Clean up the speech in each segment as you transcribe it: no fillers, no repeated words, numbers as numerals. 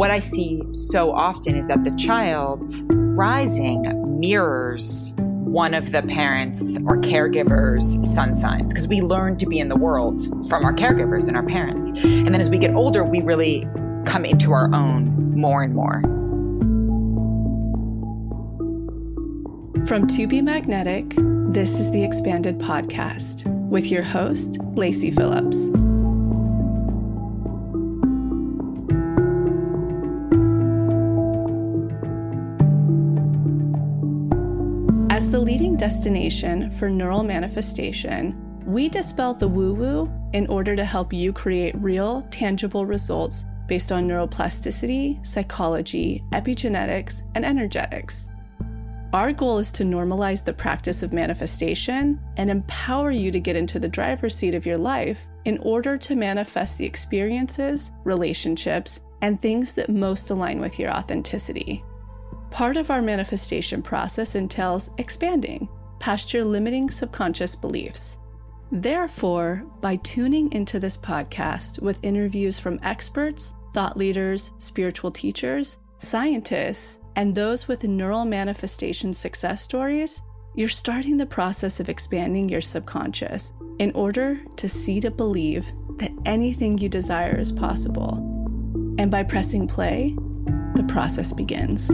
what I see so often is that the child's rising mirrors one of the parents or caregivers' sun signs, because we learn to be in the world from our caregivers and our parents. And then as we get older, we really come into our own more and more. From To Be Magnetic, this is the Expanded Podcast with your host, Lacy Phillips. As the leading destination for neural manifestation, we dispel the woo-woo in order to help you create real, tangible results based on neuroplasticity, psychology, epigenetics, and energetics. Our goal is to normalize the practice of manifestation and empower you to get into the driver's seat of your life in order to manifest the experiences, relationships, and things that most align with your authenticity. Part of our manifestation process entails expanding past your limiting subconscious beliefs. Therefore, by tuning into this podcast with interviews from experts, thought leaders, spiritual teachers, scientists, and those with neural manifestation success stories, you're starting the process of expanding your subconscious in order to see to believe that anything you desire is possible. And by pressing play, the process begins.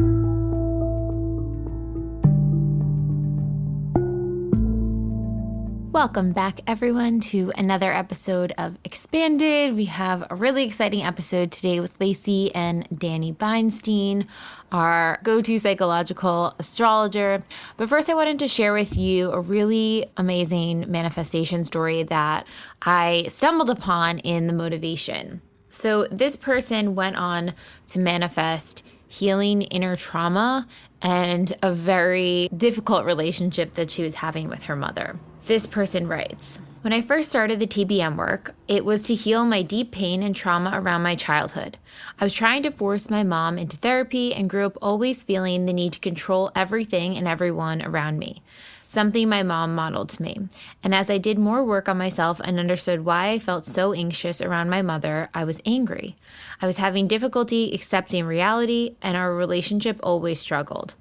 Welcome back, everyone, to another episode of Expanded. We have a really exciting episode today with Lacy and Dani Beinstein, our go-to psychological astrologer. But first, I wanted to share with you a really amazing manifestation story that I stumbled upon in the motivation. So this person went on to manifest healing inner trauma and a very difficult relationship that she was having with her mother. This person writes, "When I first started the TBM work, it was to heal my deep pain and trauma around my childhood. I was trying to force my mom into therapy and grew up always feeling the need to control everything and everyone around me, something my mom modeled to me. And as I did more work on myself and understood why I felt so anxious around my mother, I was angry. I was having difficulty accepting reality, and our relationship always struggled.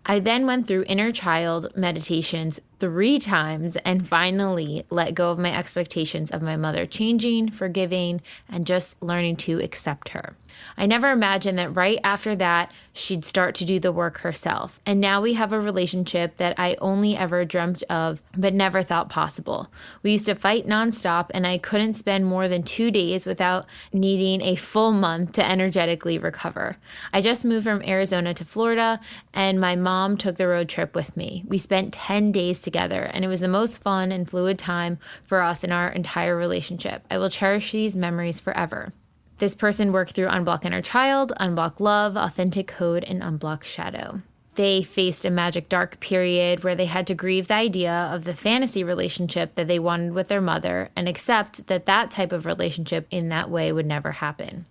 I then went through inner child meditations 3 times and finally let go of my expectations of my mother changing, forgiving, and just learning to accept her. I never imagined that right after that, she'd start to do the work herself. And now we have a relationship that I only ever dreamt of, but never thought possible. We used to fight nonstop, and I couldn't spend more than 2 days without needing a full month to energetically recover. I just moved from Arizona to Florida, and my mom took the road trip with me. We spent 10 days together, and it was the most fun and fluid time for us in our entire relationship. I will cherish these memories forever." This person worked through Unblock Inner Child, Unblock Love, Authentic Code, and Unblock Shadow. They faced a magic dark period where they had to grieve the idea of the fantasy relationship that they wanted with their mother and accept that that type of relationship in that way would never happen.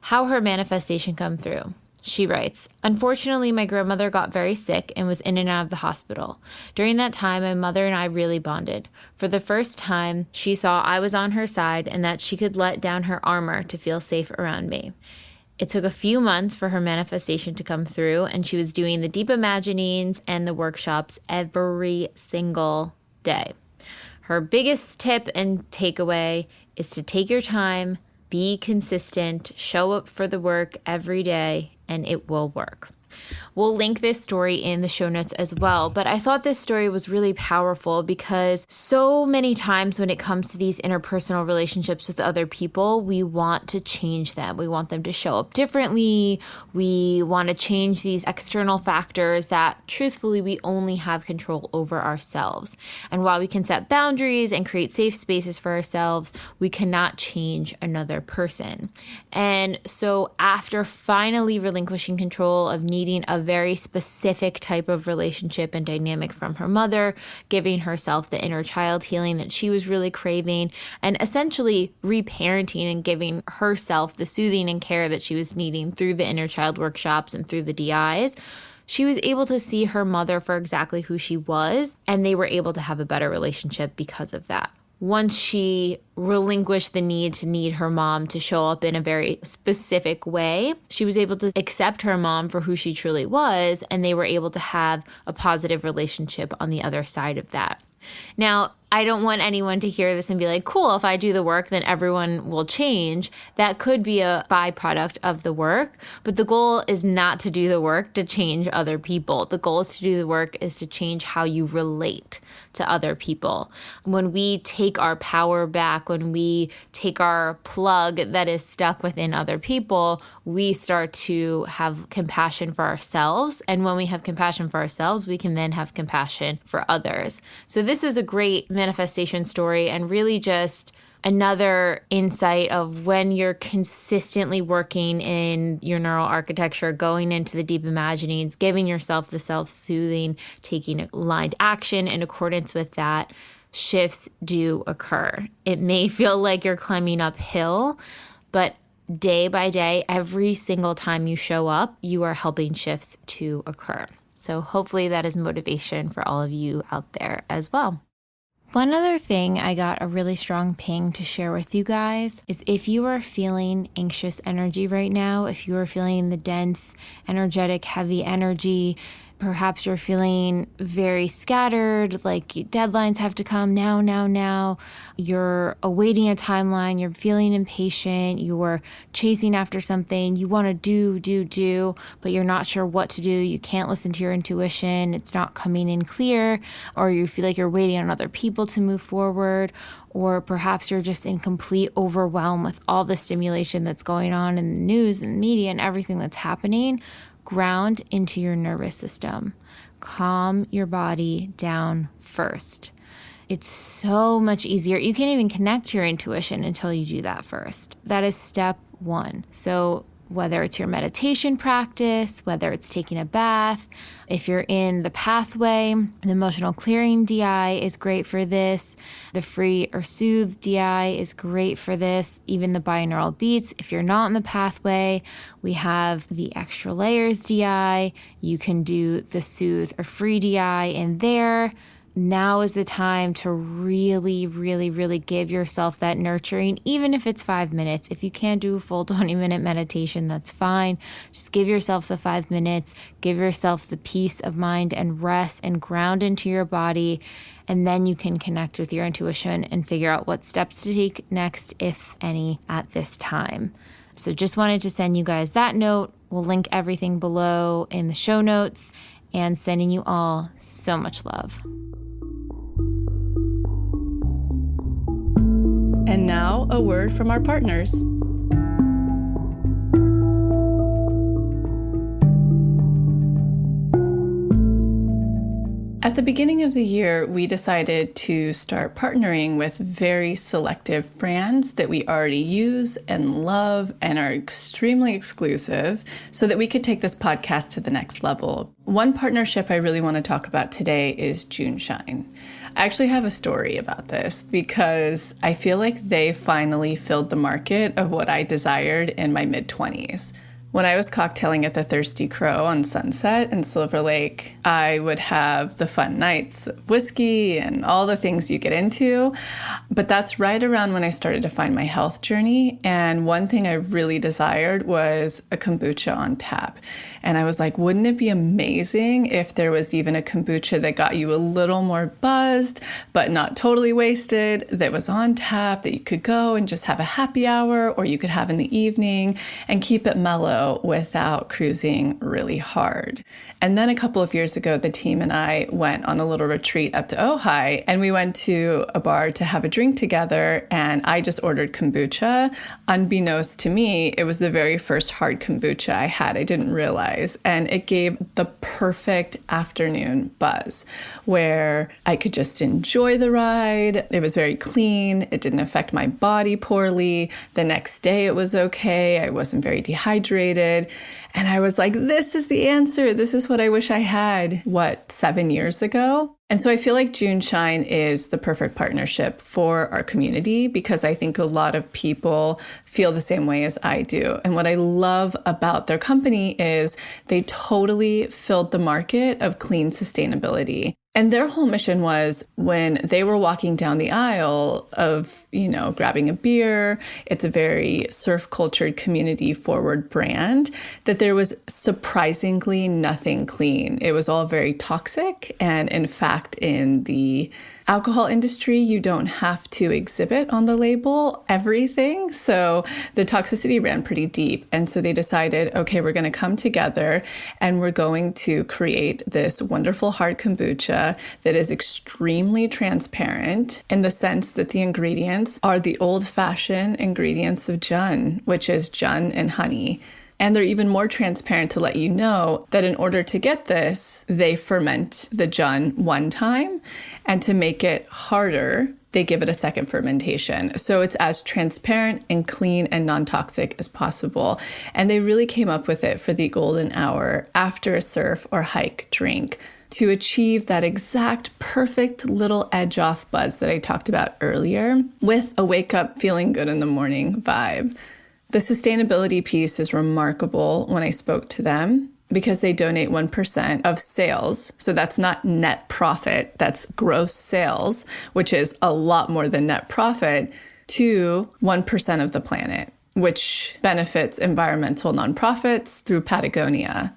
How her manifestation come through. She writes, "Unfortunately, my grandmother got very sick and was in and out of the hospital. During that time, my mother and I really bonded. For the first time, she saw I was on her side and that she could let down her armor to feel safe around me. It took a few months for her manifestation to come through, and she was doing the deep imaginings and the workshops every single day. Her biggest tip and takeaway is to take your time, be consistent, show up for the work every day, and it will work." We'll link this story in the show notes as well, but I thought this story was really powerful because so many times when it comes to these interpersonal relationships with other people, we want to change them. We want them to show up differently. We want to change these external factors that truthfully we only have control over ourselves. And while we can set boundaries and create safe spaces for ourselves, we cannot change another person. And so after finally relinquishing control of needing a very specific type of relationship and dynamic from her mother, giving herself the inner child healing that she was really craving, and essentially reparenting and giving herself the soothing and care that she was needing through the inner child workshops and through the DIs, she was able to see her mother for exactly who she was, and they were able to have a better relationship because of that. once she relinquished the need her mom to show up in a very specific way, she was able to accept her mom for who she truly was, and they were able to have a positive relationship on the other side of that. Now, I don't want anyone to hear this and be like, cool, if I do the work, then everyone will change. That could be a byproduct of the work, but the goal is not to do the work to change other people. The goal is to do the work is to change how you relate to other people. When we take our power back, when we take our plug that is stuck within other people, we start to have compassion for ourselves. And when we have compassion for ourselves, we can then have compassion for others. So this is a great manifestation story, and really just another insight of when you're consistently working in your neural architecture, going into the deep imaginings, giving yourself the self-soothing, taking aligned action in accordance with that, shifts do occur. It may feel like you're climbing uphill, but day by day, every single time you show up, you are helping shifts to occur. So hopefully that is motivation for all of you out there as well. One other thing I got a really strong ping to share with you guys is if you are feeling anxious energy right now, if you are feeling the dense, energetic, heavy energy, perhaps you're feeling very scattered, like deadlines have to come now. You're awaiting a timeline. You're feeling impatient. You're chasing after something. You want to do, but you're not sure what to do. You can't listen to your intuition. It's not coming in clear, or you feel like you're waiting on other people to move forward, or perhaps you're just in complete overwhelm with all the stimulation that's going on in the news and media and everything that's happening. Ground into your nervous system. Calm your body down first. It's so much easier. You can't even connect to your intuition until you do that first. That is step one. So whether it's your meditation practice, whether it's taking a bath, if you're in the pathway, the emotional clearing DI is great for this. The free or soothe DI is great for this. Even the binaural beats. If you're not in the pathway, we have the extra layers DI. You can do the soothe or free DI in there. Now is the time to really, really, really give yourself that nurturing, even if it's 5 minutes. If you can't do a full 20-minute meditation, that's fine. Just give yourself the 5 minutes, give yourself the peace of mind and rest and ground into your body. And then you can connect with your intuition and figure out what steps to take next, if any, at this time. So just wanted to send you guys that note. We'll link everything below in the show notes, and sending you all so much love. And now, a word from our partners. At the beginning of the year, we decided to start partnering with very selective brands that we already use and love and are extremely exclusive so that we could take this podcast to the next level. One partnership I really want to talk about today is Juneshine. I actually have a story about this because I feel like they finally filled the market of what I desired in my mid-20s. When I was cocktailing at the Thirsty Crow on Sunset in Silver Lake, I would have the fun nights of whiskey and all the things you get into. But that's right around when I started to find my health journey. And one thing I really desired was a kombucha on tap. And I was like, wouldn't it be amazing if there was even a kombucha that got you a little more buzzed, but not totally wasted, that was on tap, that you could go and just have a happy hour, or you could have in the evening and keep it mellow without cruising really hard. And then a couple of years ago, the team and I went on a little retreat up to Ojai, and we went to a bar to have a drink together, and I just ordered kombucha. Unbeknownst to me, it was the very first hard kombucha I had. I didn't realize. And it gave the perfect afternoon buzz where I could just enjoy the ride. It was very clean. It didn't affect my body poorly. The next day it was okay. I wasn't very dehydrated. And I was like, this is the answer. This is what I wish I had, 7 years ago? And so I feel like Juneshine is the perfect partnership for our community because I think a lot of people feel the same way as I do. And what I love about their company is they totally filled the market of clean sustainability. And their whole mission was when they were walking down the aisle of, grabbing a beer, it's a very surf cultured community forward brand, that there was surprisingly nothing clean. It was all very toxic. And in fact, in the alcohol industry, you don't have to exhibit on the label everything. So the toxicity ran pretty deep. And so they decided, okay, we're going to come together and we're going to create this wonderful hard kombucha that is extremely transparent in the sense that the ingredients are the old-fashioned ingredients of Jun, which is Jun and honey. And they're even more transparent to let you know that in order to get this, they ferment the Jun one time. And to make it harder, they give it a second fermentation. So it's as transparent and clean and non-toxic as possible. And they really came up with it for the golden hour after a surf or hike drink to achieve that exact perfect little edge off buzz that I talked about earlier with a wake up feeling good in the morning vibe. The sustainability piece is remarkable when I spoke to them because they donate 1% of sales. So that's not net profit, that's gross sales, which is a lot more than net profit, to 1% of the planet, which benefits environmental nonprofits through Patagonia.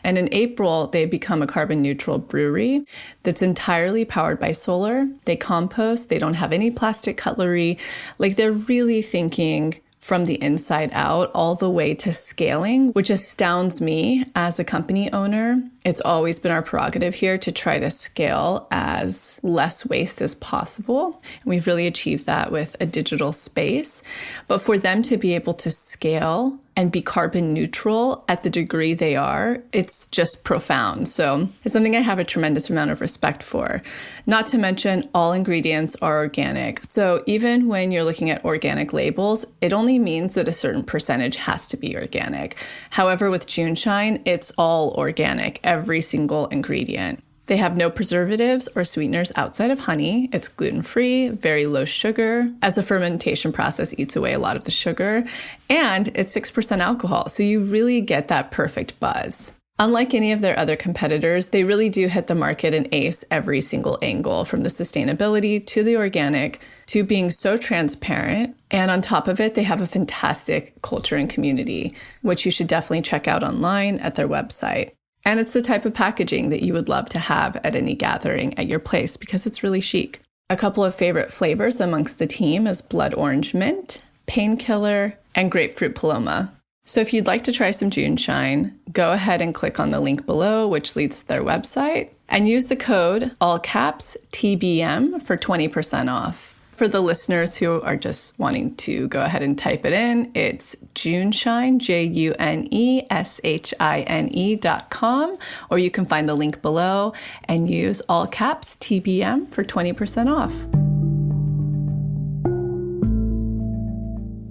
And in April, they become a carbon neutral brewery that's entirely powered by solar. They compost, they don't have any plastic cutlery. Like they're really thinking from the inside out all the way to scaling, which astounds me as a company owner. It's always been our prerogative here to try to scale as less waste as possible. And we've really achieved that with a digital space. But for them to be able to scale and be carbon neutral at the degree they are, it's just profound. So it's something I have a tremendous amount of respect for. Not to mention all ingredients are organic. So even when you're looking at organic labels, it only means that a certain percentage has to be organic. However, with Juneshine, it's all organic, every single ingredient. They have no preservatives or sweeteners outside of honey. It's gluten-free, very low sugar, as the fermentation process eats away a lot of the sugar. And it's 6% alcohol, so you really get that perfect buzz. Unlike any of their other competitors, they really do hit the market and ace every single angle, from the sustainability to the organic to being so transparent. And on top of it, they have a fantastic culture and community, which you should definitely check out online at their website. And it's the type of packaging that you would love to have at any gathering at your place because it's really chic. A couple of favorite flavors amongst the team is blood orange mint, painkiller, and grapefruit paloma. So if you'd like to try some Juneshine, go ahead and click on the link below, which leads to their website, and use the code all caps TBM for 20% off. For the listeners who are just wanting to go ahead and type it in, it's Juneshine, JUNESHINE.com, or you can find the link below and use all caps TBM for 20% off.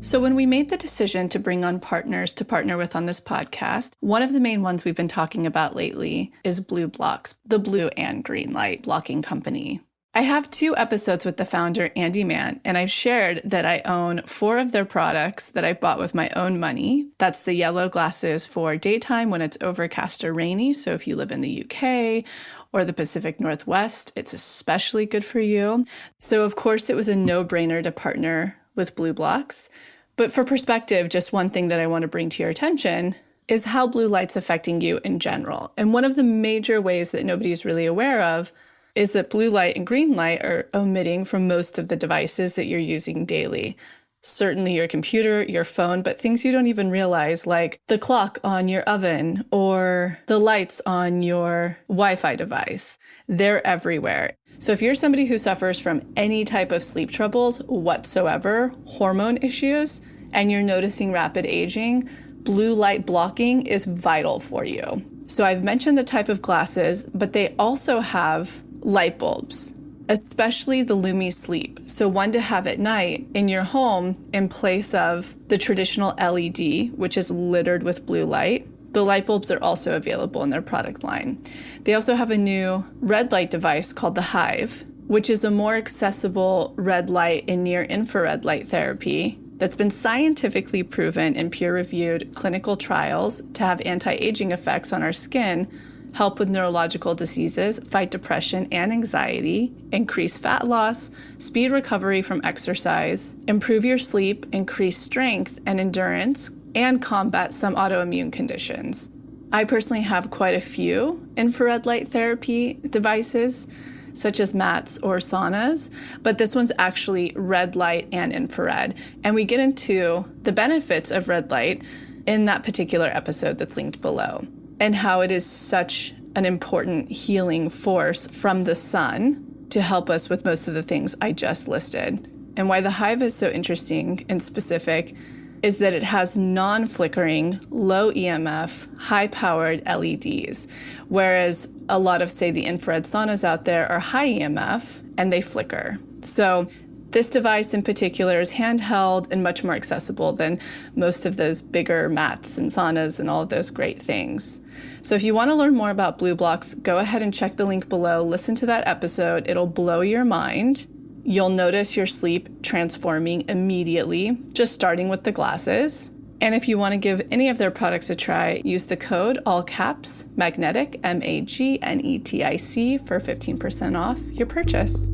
So when we made the decision to bring on partners to partner with on this podcast, one of the main ones we've been talking about lately is Blue Blocks, the blue and green light blocking company. I have 2 episodes with the founder, Andy Mann, and I've shared that I own 4 of their products that I've bought with my own money. That's the yellow glasses for daytime when it's overcast or rainy. So if you live in the UK or the Pacific Northwest, it's especially good for you. So of course, it was a no-brainer to partner with Blue Blocks. But for perspective, just one thing that I want to bring to your attention is how blue light's affecting you in general. And one of the major ways that nobody's really aware of is that blue light and green light are emitting from most of the devices that you're using daily. Certainly your computer, your phone, but things you don't even realize, like the clock on your oven or the lights on your Wi-Fi device. They're everywhere. So if you're somebody who suffers from any type of sleep troubles whatsoever, hormone issues, and you're noticing rapid aging, blue light blocking is vital for you. So I've mentioned the type of glasses, but they also have light bulbs, especially the Lumi Sleep. So one to have at night in your home in place of the traditional LED, which is littered with blue light. The light bulbs are also available in their product line. They also have a new red light device called the Hive, which is a more accessible red light and near infrared light therapy that's been scientifically proven in peer-reviewed clinical trials to have anti-aging effects on our skin help with neurological diseases, fight depression and anxiety, increase fat loss, speed recovery from exercise, improve your sleep, increase strength and endurance, and combat some autoimmune conditions. I personally have quite a few infrared light therapy devices, such as mats or saunas, but this one's actually red light and infrared. And we get into the benefits of red light in that particular episode that's linked below, and how it is such an important healing force from the sun to help us with most of the things I just listed. And why the Hive is so interesting and specific is that it has non-flickering, low EMF, high-powered LEDs, whereas a lot of, say, the infrared saunas out there are high EMF and they flicker. So this device in particular is handheld and much more accessible than most of those bigger mats and saunas and all of those great things. So if you want to learn more about blue blocks, go ahead and check the link below. Listen to that episode. It'll blow your mind. You'll notice your sleep transforming immediately, just starting with the glasses. And if you want to give any of their products a try, use the code, all caps, magnetic, MAGNETIC, for 15% off your purchase.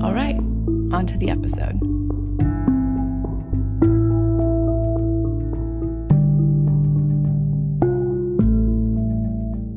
All right, on to the episode.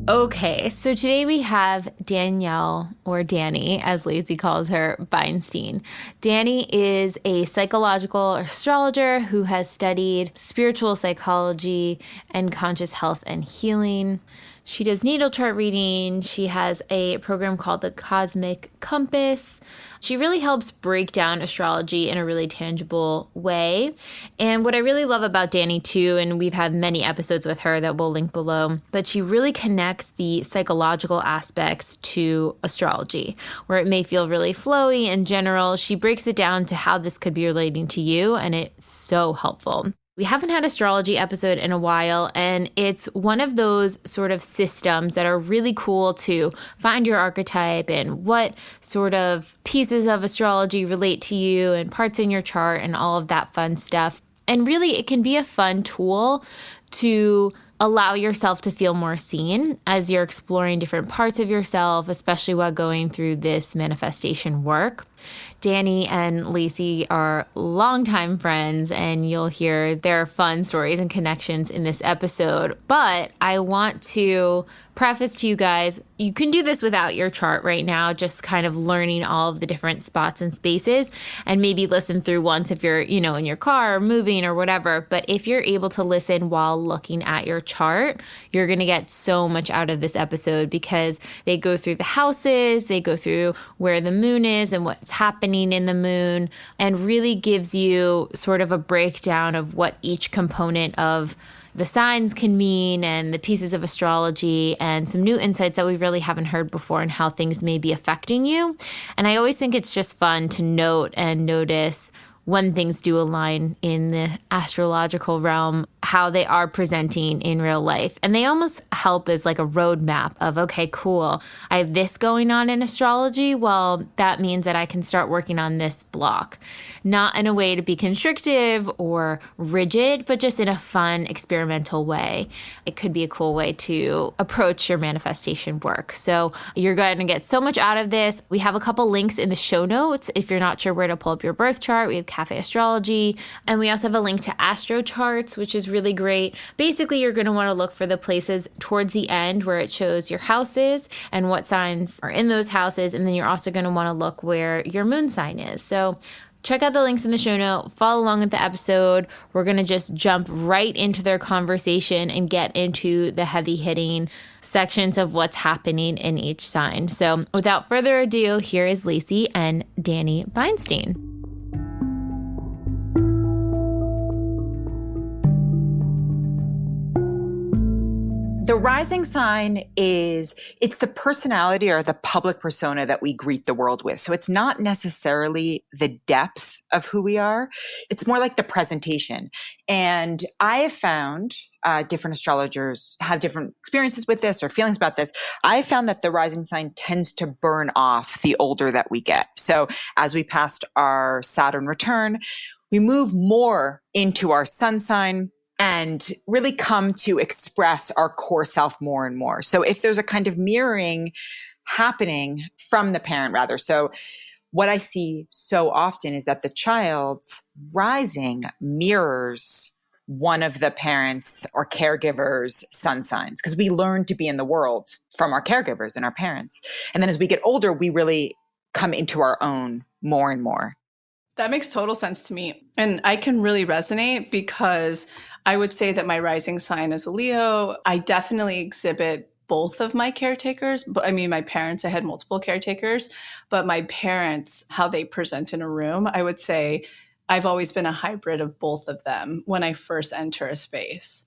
Okay, so today we have Danielle, or Dani, as Lacy calls her, Beinstein. Dani is a psychological astrologer who has studied spiritual psychology and conscious health and healing. She does natal chart reading. She has a program called the Cosmic Compass. She really helps break down astrology in a really tangible way. And what I really love about Dani too, and we've had many episodes with her that we'll link below, but she really connects the psychological aspects to astrology, where it may feel really flowy and general. She breaks it down to how this could be relating to you, and it's so helpful. We haven't had astrology episode in a while, and it's one of those sort of systems that are really cool to find your archetype and what sort of pieces of astrology relate to you and parts in your chart and all of that fun stuff. And really, it can be a fun tool to allow yourself to feel more seen as you're exploring different parts of yourself, especially while going through this manifestation work. Dani and Lacy are longtime friends, and you'll hear their fun stories and connections in this episode. But I want to preface to you guys, you can do this without your chart right now, just kind of learning all of the different spots and spaces, and maybe listen through once if you're, in your car or moving or whatever. But if you're able to listen while looking at your chart, you're going to get so much out of this episode, because they go through the houses, they go through where the moon is and what's happening in the moon, and really gives you sort of a breakdown of what each component of the signs can mean and the pieces of astrology, and some new insights that we really haven't heard before and how things may be affecting you. And I always think it's just fun to note and notice when things do align in the astrological realm, how they are presenting in real life. And they almost help as like a roadmap of, okay, cool, I have this going on in astrology. Well, that means that I can start working on this block. Not in a way to be constrictive or rigid, but just in a fun, experimental way. It could be a cool way to approach your manifestation work. So you're going to get so much out of this. We have a couple links in the show notes if you're not sure where to pull up your birth chart. We have Cafe Astrology, and we also have a link to Astro Charts, which is really great. Basically, you're going to want to look for the places towards the end where it shows your houses and what signs are in those houses, and then you're also going to want to look where your moon sign is. So check out the links in the show note, follow along with the episode. We're going to just jump right into their conversation and get into the heavy hitting sections of what's happening in each sign. So without further ado, here is Lacy and Dani Beinstein. The rising sign it's the personality or the public persona that we greet the world with. So it's not necessarily the depth of who we are. It's more like the presentation. And I have found different astrologers have different experiences with this or feelings about this. I found that the rising sign tends to burn off the older that we get. So as we passed our Saturn return, we move more into our sun sign. and really come to express our core self more and more. So if there's a kind of mirroring happening from the parent rather. So what I see so often is that the child's rising mirrors one of the parents or caregivers' sun signs, because we learn to be in the world from our caregivers and our parents. And then as we get older, we really come into our own more and more. That makes total sense to me. And I can really resonate because I would say that my rising sign is a Leo. I definitely exhibit both of my caretakers. But I mean, my parents, I had multiple caretakers, but my parents, how they present in a room, I would say I've always been a hybrid of both of them when I first enter a space.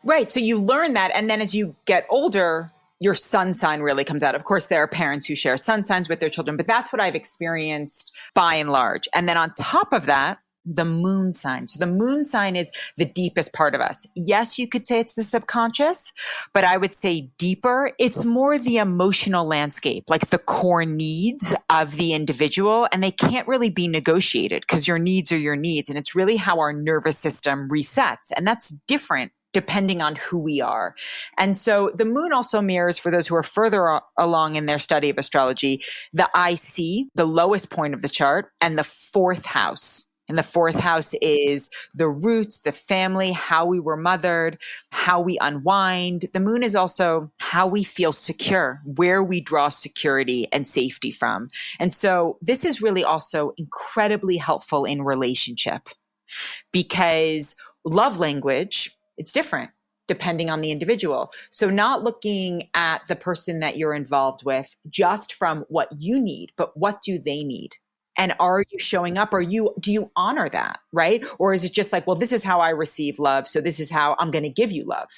Right. So you learn that. And then as you get older, your sun sign really comes out. Of course, there are parents who share sun signs with their children, but that's what I've experienced by and large. And then on top of that, the moon sign. So the moon sign is the deepest part of us. Yes, you could say it's the subconscious, but I would say deeper. It's more the emotional landscape, like the core needs of the individual, and they can't really be negotiated because your needs are your needs. And it's really how our nervous system resets. And that's different depending on who we are. And so the moon also mirrors, for those who are further along in their study of astrology, the IC, the lowest point of the chart, and the fourth house. And the fourth house is the roots, the family, how we were mothered, how we unwind. The moon is also how we feel secure, where we draw security and safety from. And so this is really also incredibly helpful in relationship, because love language, it's different depending on the individual. So not looking at the person that you're involved with just from what you need, but what do they need? And are you showing up? Do you honor that, right? Or is it just like, well, this is how I receive love, so this is how I'm going to give you love?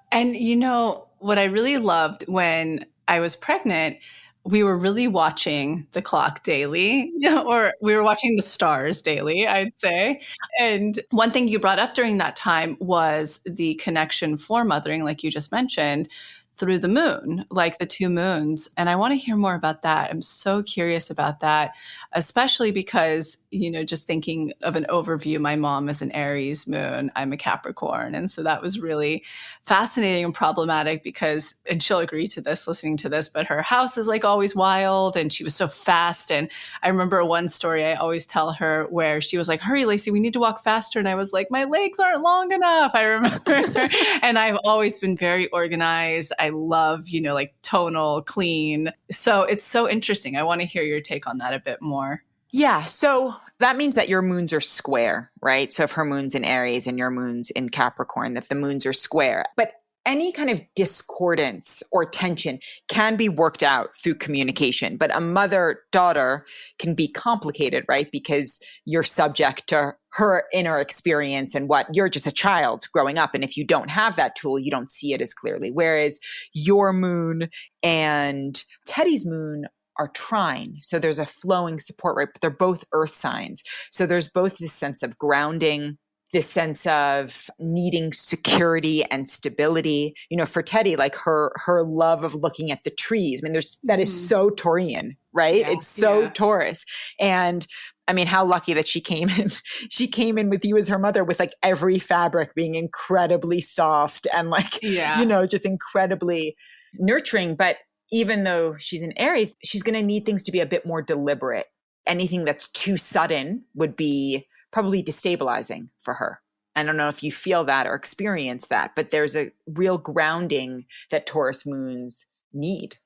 And you know, what I really loved when I was pregnant, we were really watching the clock daily, or we were watching the stars daily, I'd say. And one thing you brought up during that time was the connection for mothering, like you just mentioned, through the moon, like the two moons. And I want to hear more about that. I'm so curious about that, especially because, you know, just thinking of an overview, my mom is an Aries moon, I'm a Capricorn. And so that was really fascinating and problematic because, and she'll agree to this listening to this, but her house is like always wild and she was so fast. And I remember one story I always tell her where she was like, hurry, Lacy, we need to walk faster. And I was like, my legs aren't long enough. I remember. And I've always been very organized. I love, you know, like tonal, clean. So it's so interesting. I want to hear your take on that a bit more. Yeah. So that means that your moons are square, right? So if her moon's in Aries and your moon's in Capricorn, that the moons are square. But any kind of discordance or tension can be worked out through communication. But a mother-daughter can be complicated, right? Because you're subject to her inner experience and what you're just a child growing up. And if you don't have that tool, you don't see it as clearly. Whereas your moon and Teddy's moon are trine. So there's a flowing support, right? But they're both earth signs. So there's both this sense of grounding, this sense of needing security and stability. You know, for Teddy, like her love of looking at the trees. I mean, that is so Taurian, right? Yeah, it's so Taurus. And I mean, how lucky that she came in with you as her mother, with like every fabric being incredibly soft and like, you know, just incredibly nurturing. But even though she's in Aries, she's going to need things to be a bit more deliberate. Anything that's too sudden would be probably destabilizing for her. I don't know if you feel that or experience that, but there's a real grounding that Taurus moons need.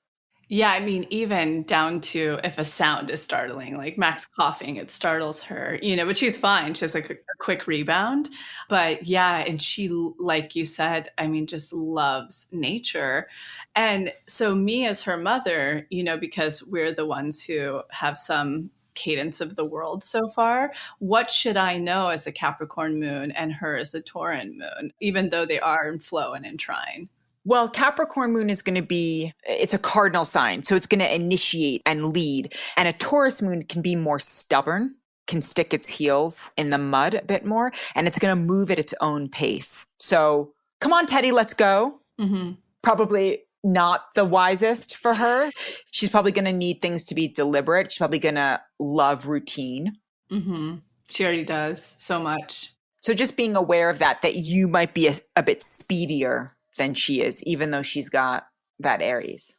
Yeah, I mean, even down to if a sound is startling, like Max coughing, it startles her, you know, but she's fine. She has like a quick rebound. But yeah, and she, like you said, I mean, just loves nature. And so me as her mother, you know, because we're the ones who have some cadence of the world so far, what should I know as a Capricorn moon and her as a Tauran moon, even though they are in flow and in trine? Well, Capricorn moon is going to be, it's a cardinal sign. So it's going to initiate and lead. And a Taurus moon can be more stubborn, can stick its heels in the mud a bit more, and it's going to move at its own pace. So come on, Teddy, let's go. Mm-hmm. Probably not the wisest for her. She's probably going to need things to be deliberate. She's probably going to love routine. Mm-hmm. She already does so much. So just being aware of that you might be a bit speedier than she is, even though she's got that Aries.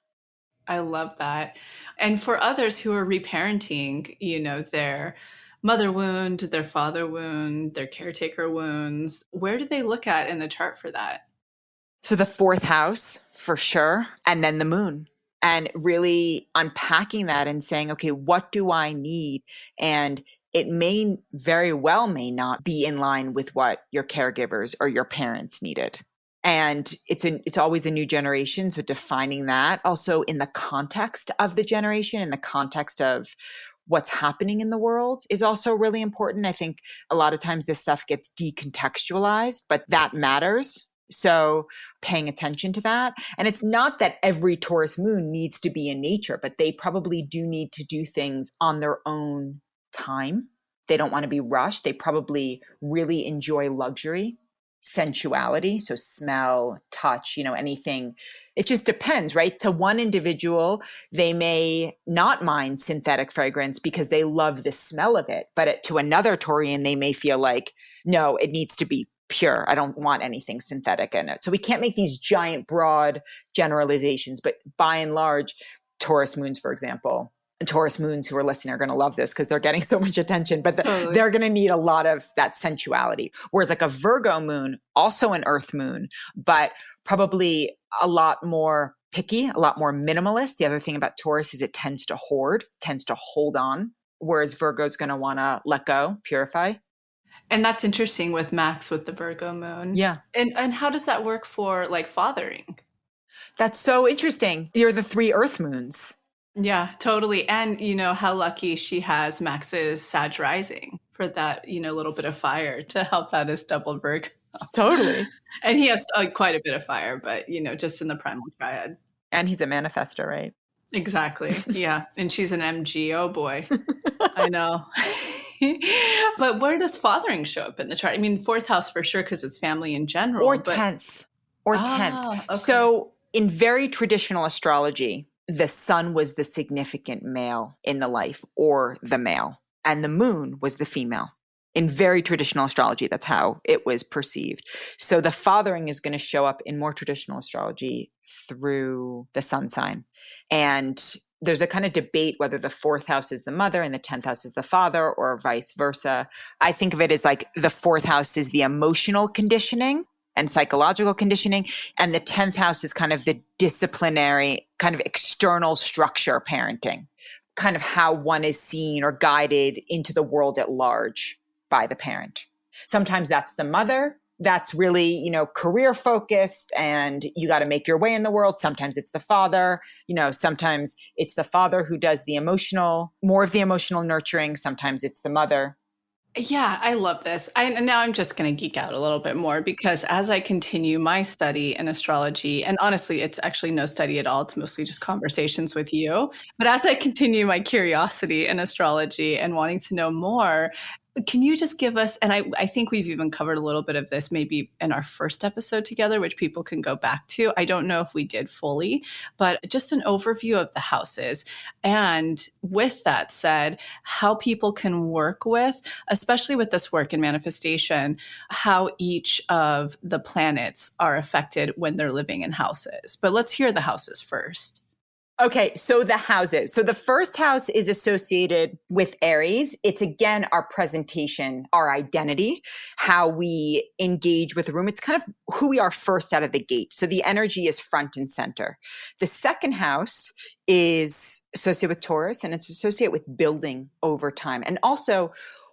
I love that. And for others who are reparenting, their mother wound, their father wound, their caretaker wounds, where do they look at in the chart for that? So the fourth house for sure. And then the moon. And really unpacking that and saying, okay, what do I need? And it may not be in line with what your caregivers or your parents needed. And it's always a new generation. So defining that also in the context of the generation, in the context of what's happening in the world is also really important. I think a lot of times this stuff gets decontextualized, but that matters. So paying attention to that. And it's not that every Taurus moon needs to be in nature, but they probably do need to do things on their own time. They don't want to be rushed. They probably really enjoy luxury, sensuality. So smell, touch, anything. It just depends, right? To one individual, they may not mind synthetic fragrance because they love the smell of it. But to another Taurian, they may feel like, no, it needs to be pure. I don't want anything synthetic in it. So we can't make these giant, broad generalizations. But by and large, Taurus moons, for example, Taurus moons who are listening are going to love this because they're getting so much attention, but they're going to need a lot of that sensuality. Whereas like a Virgo moon, also an earth moon, but probably a lot more picky, a lot more minimalist. The other thing about Taurus is it tends to hoard, tends to hold on, whereas Virgo is going to want to let go, purify. And that's interesting with Max with the Virgo moon. Yeah. And how does that work for like fathering? That's so interesting. You're the 3 earth moons. Yeah, totally. And how lucky she has Max's Sag rising for that, little bit of fire to help out his double Virgo. Totally. And he has quite a bit of fire, but just in the primal triad. And he's a manifestor, right? Exactly. Yeah. And she's an MG. Oh boy. I know. But where does fathering show up in the chart? I mean, 4th house for sure, because it's family in general. Or 10th. Or 10th. Okay. So in very traditional astrology, the sun was the significant male in the life, or the male, and the moon was the female. In very traditional astrology, that's how it was perceived. So the fathering is going to show up in more traditional astrology through the sun sign. And there's a kind of debate whether the 4th house is the mother and the 10th house is the father, or vice versa. I think of it as like the 4th house is the emotional conditioning and psychological conditioning, and the 10th house is kind of the disciplinary, kind of external structure parenting, kind of how one is seen or guided into the world at large by the parent. Sometimes that's the mother. That's really, career focused and you got to make your way in the world. Sometimes it's the father, sometimes it's the father who does more of the emotional nurturing. Sometimes it's the mother. Yeah, I love this. And now I'm just going to geek out a little bit more because as I continue my study in astrology, and honestly, it's actually no study at all. It's mostly just conversations with you. But as I continue my curiosity in astrology and wanting to know more, can you just give us, and I think we've even covered a little bit of this maybe in our first episode together, which people can go back to. I don't know if we did fully, but just an overview of the houses. And with that said, how people can work with, especially with this work in manifestation, how each of the planets are affected when they're living in houses. But let's hear the houses first. Okay, so the houses. So the first house is associated with Aries. It's again our presentation, our identity, how we engage with the room. It's kind of who we are first out of the gate. So the energy is front and center. The second house is associated with Taurus, and it's associated with building over time. And also,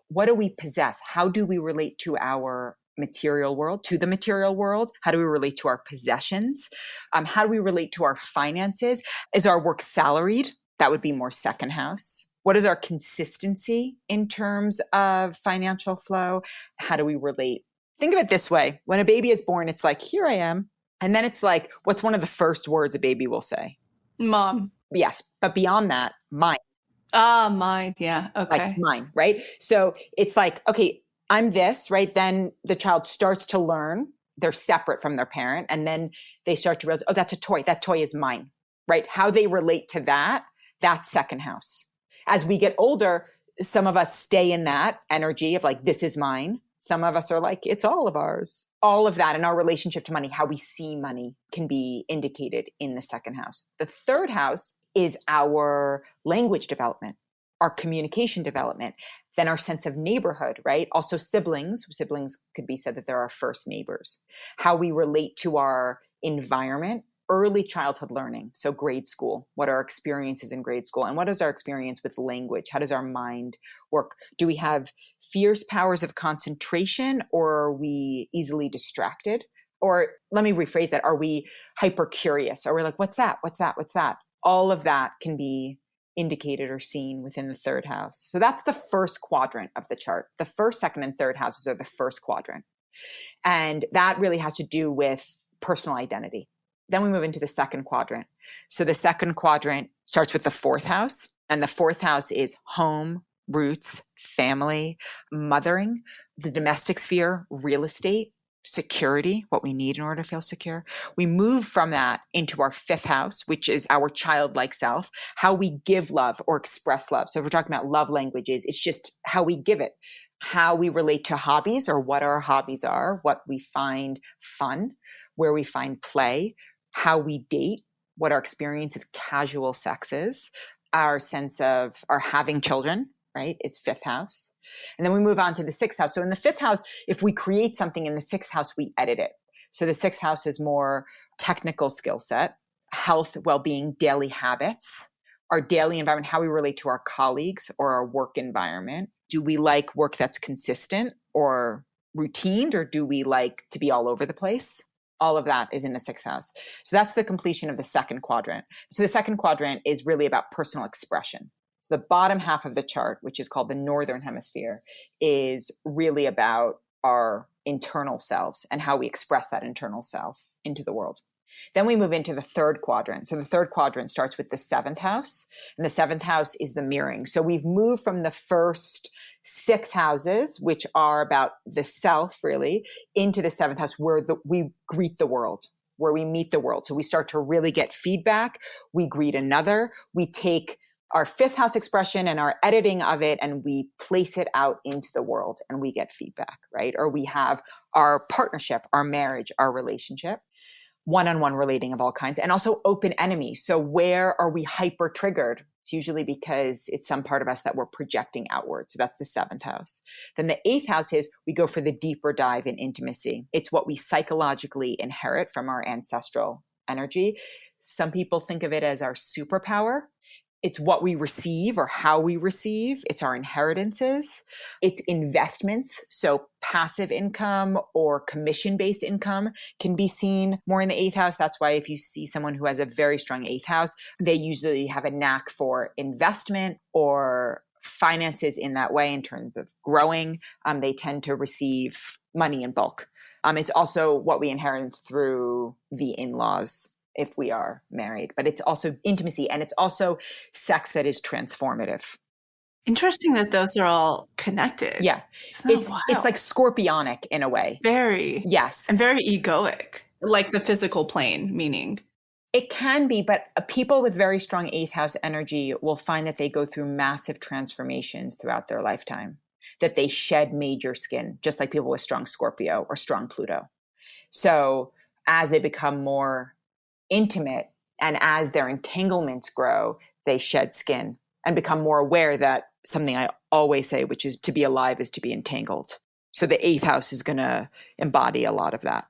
what do we possess? How do we relate to our material world, to the material world? How do we relate to our possessions? How do we relate to our finances? Is our work salaried? That would be more second house. What is our consistency in terms of financial flow? How do we relate? Think of it this way. When a baby is born, it's like, here I am. And then it's like, what's one of the first words a baby will say? Mom. Yes. But beyond that, mine. Mine. Yeah. Okay. Like mine, right? So it's like, okay, I'm this, right? Then the child starts to learn they're separate from their parent. And then they start to realize, oh, that's a toy. That toy is mine, right? How they relate to that, that's second house. As we get older, some of us stay in that energy of like, this is mine. Some of us are like, it's all of ours. All of that and our relationship to money, how we see money, can be indicated in the second house. The third house is our language development, our communication development, then our sense of neighborhood, right? Also siblings. Siblings could be said that they're our first neighbors. How we relate to our environment, early childhood learning. So grade school, what are our experiences in grade school? And what is our experience with language? How does our mind work? Do we have fierce powers of concentration, or are we easily distracted? Or let me rephrase that. Are we hyper curious? Or we're like, what's that? What's that? What's that? All of that can be indicated or seen within the third house. So that's the first quadrant of the chart. The first, second, and third houses are the first quadrant. And that really has to do with personal identity. Then we move into the second quadrant. So the second quadrant starts with the fourth house, and the fourth house is home, roots, family, mothering, the domestic sphere, real estate, security, what we need in order to feel secure. We move from that into our fifth house, which is our childlike self, how we give love or express love. So if we're talking about love languages, it's just how we give it, how we relate to hobbies, or what our hobbies are, what we find fun, where we find play, how we date, what our experience of casual sex is, our sense of our having children, right? It's fifth house. And then we move on to the sixth house. So in the fifth house, if we create something in the sixth house, we edit it. So the sixth house is more technical skill set, health, well-being, daily habits, our daily environment, how we relate to our colleagues or our work environment. Do we like work that's consistent or routined, or do we like to be all over the place? All of that is in the sixth house. So that's the completion of the second quadrant. So the second quadrant is really about personal expression. So the bottom half of the chart, which is called the northern hemisphere, is really about our internal selves and how we express that internal self into the world. Then we move into the third quadrant. So the third quadrant starts with the seventh house, and the seventh house is the mirroring. So we've moved from the first 6 houses, which are about the self really, into the seventh house where we greet the world, where we meet the world. So we start to really get feedback. We greet another. We take our fifth house expression and our editing of it, and we place it out into the world, and we get feedback, right? Or we have our partnership, our marriage, our relationship, one-on-one relating of all kinds, and also open enemy. So where are we hyper triggered? It's usually because it's some part of us that we're projecting outward. So that's the seventh house. Then the eighth house is we go for the deeper dive in intimacy. It's what we psychologically inherit from our ancestral energy. Some people think of it as our superpower. It's what we receive or how we receive. It's our inheritances. It's investments. So passive income or commission-based income can be seen more in the eighth house. That's why if you see someone who has a very strong eighth house, they usually have a knack for investment or finances in that way in terms of growing. They tend to receive money in bulk. It's also what we inherit through the in-laws if we are married, but it's also intimacy, and it's also sex that is transformative. Interesting that those are all connected. Yeah. It's like scorpionic in a way. Very. Yes. And very egoic, like the physical plane, meaning. It can be, but people with very strong eighth house energy will find that they go through massive transformations throughout their lifetime, that they shed major skin, just like people with strong Scorpio or strong Pluto. So as they become more intimate and as their entanglements grow, they shed skin and become more aware that something I always say, which is to be alive is to be entangled. So the eighth house is going to embody a lot of that.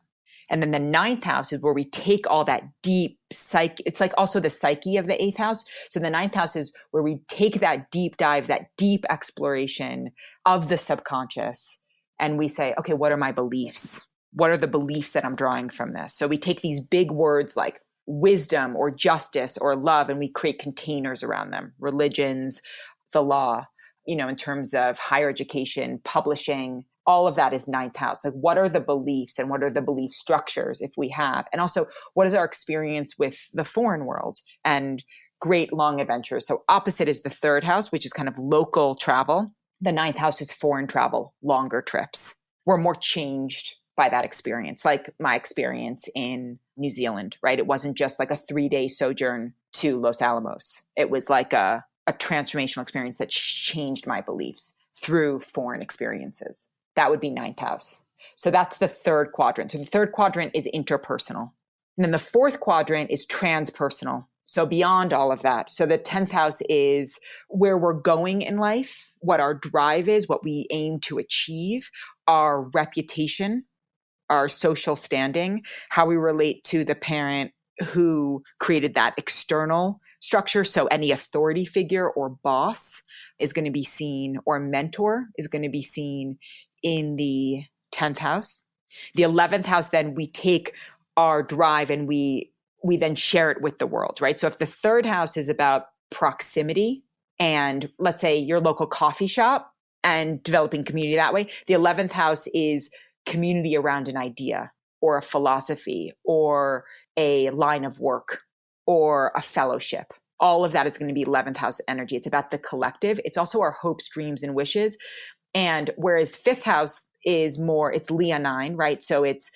And then the ninth house is where we take all that deep psyche. It's like also the psyche of the eighth house. So the ninth house is where we take that deep dive, that deep exploration of the subconscious. And we say, okay, what are my beliefs? What are the beliefs that I'm drawing from this? So we take these big words like wisdom or justice or love, and we create containers around them, religions, the law, in terms of higher education, publishing, all of that is ninth house. Like, what are the beliefs and what are the belief structures if we have? And also, what is our experience with the foreign world and great long adventures? So opposite is the third house, which is kind of local travel. The ninth house is foreign travel, longer trips. We're more changed by that experience, like my experience in New Zealand, right? It wasn't just like a 3-day sojourn to Los Alamos. It was like a transformational experience that changed my beliefs through foreign experiences. That would be ninth house. So that's the third quadrant. So the third quadrant is interpersonal. And then the fourth quadrant is transpersonal. So beyond all of that. So the 10th house is where we're going in life, what our drive is, what we aim to achieve, our reputation, our social standing, how we relate to the parent who created that external structure. So any authority figure or boss is going to be seen, or mentor is going to be seen in the 10th house. The 11th house, then we take our drive and we then share it with the world, right? So if the third house is about proximity and let's say your local coffee shop and developing community that way, the 11th house is community around an idea or a philosophy or a line of work or a fellowship. All of that is going to be 11th house energy. It's about the collective. It's also our hopes, dreams, and wishes. And whereas 5th house is more, it's leonine, right? So it's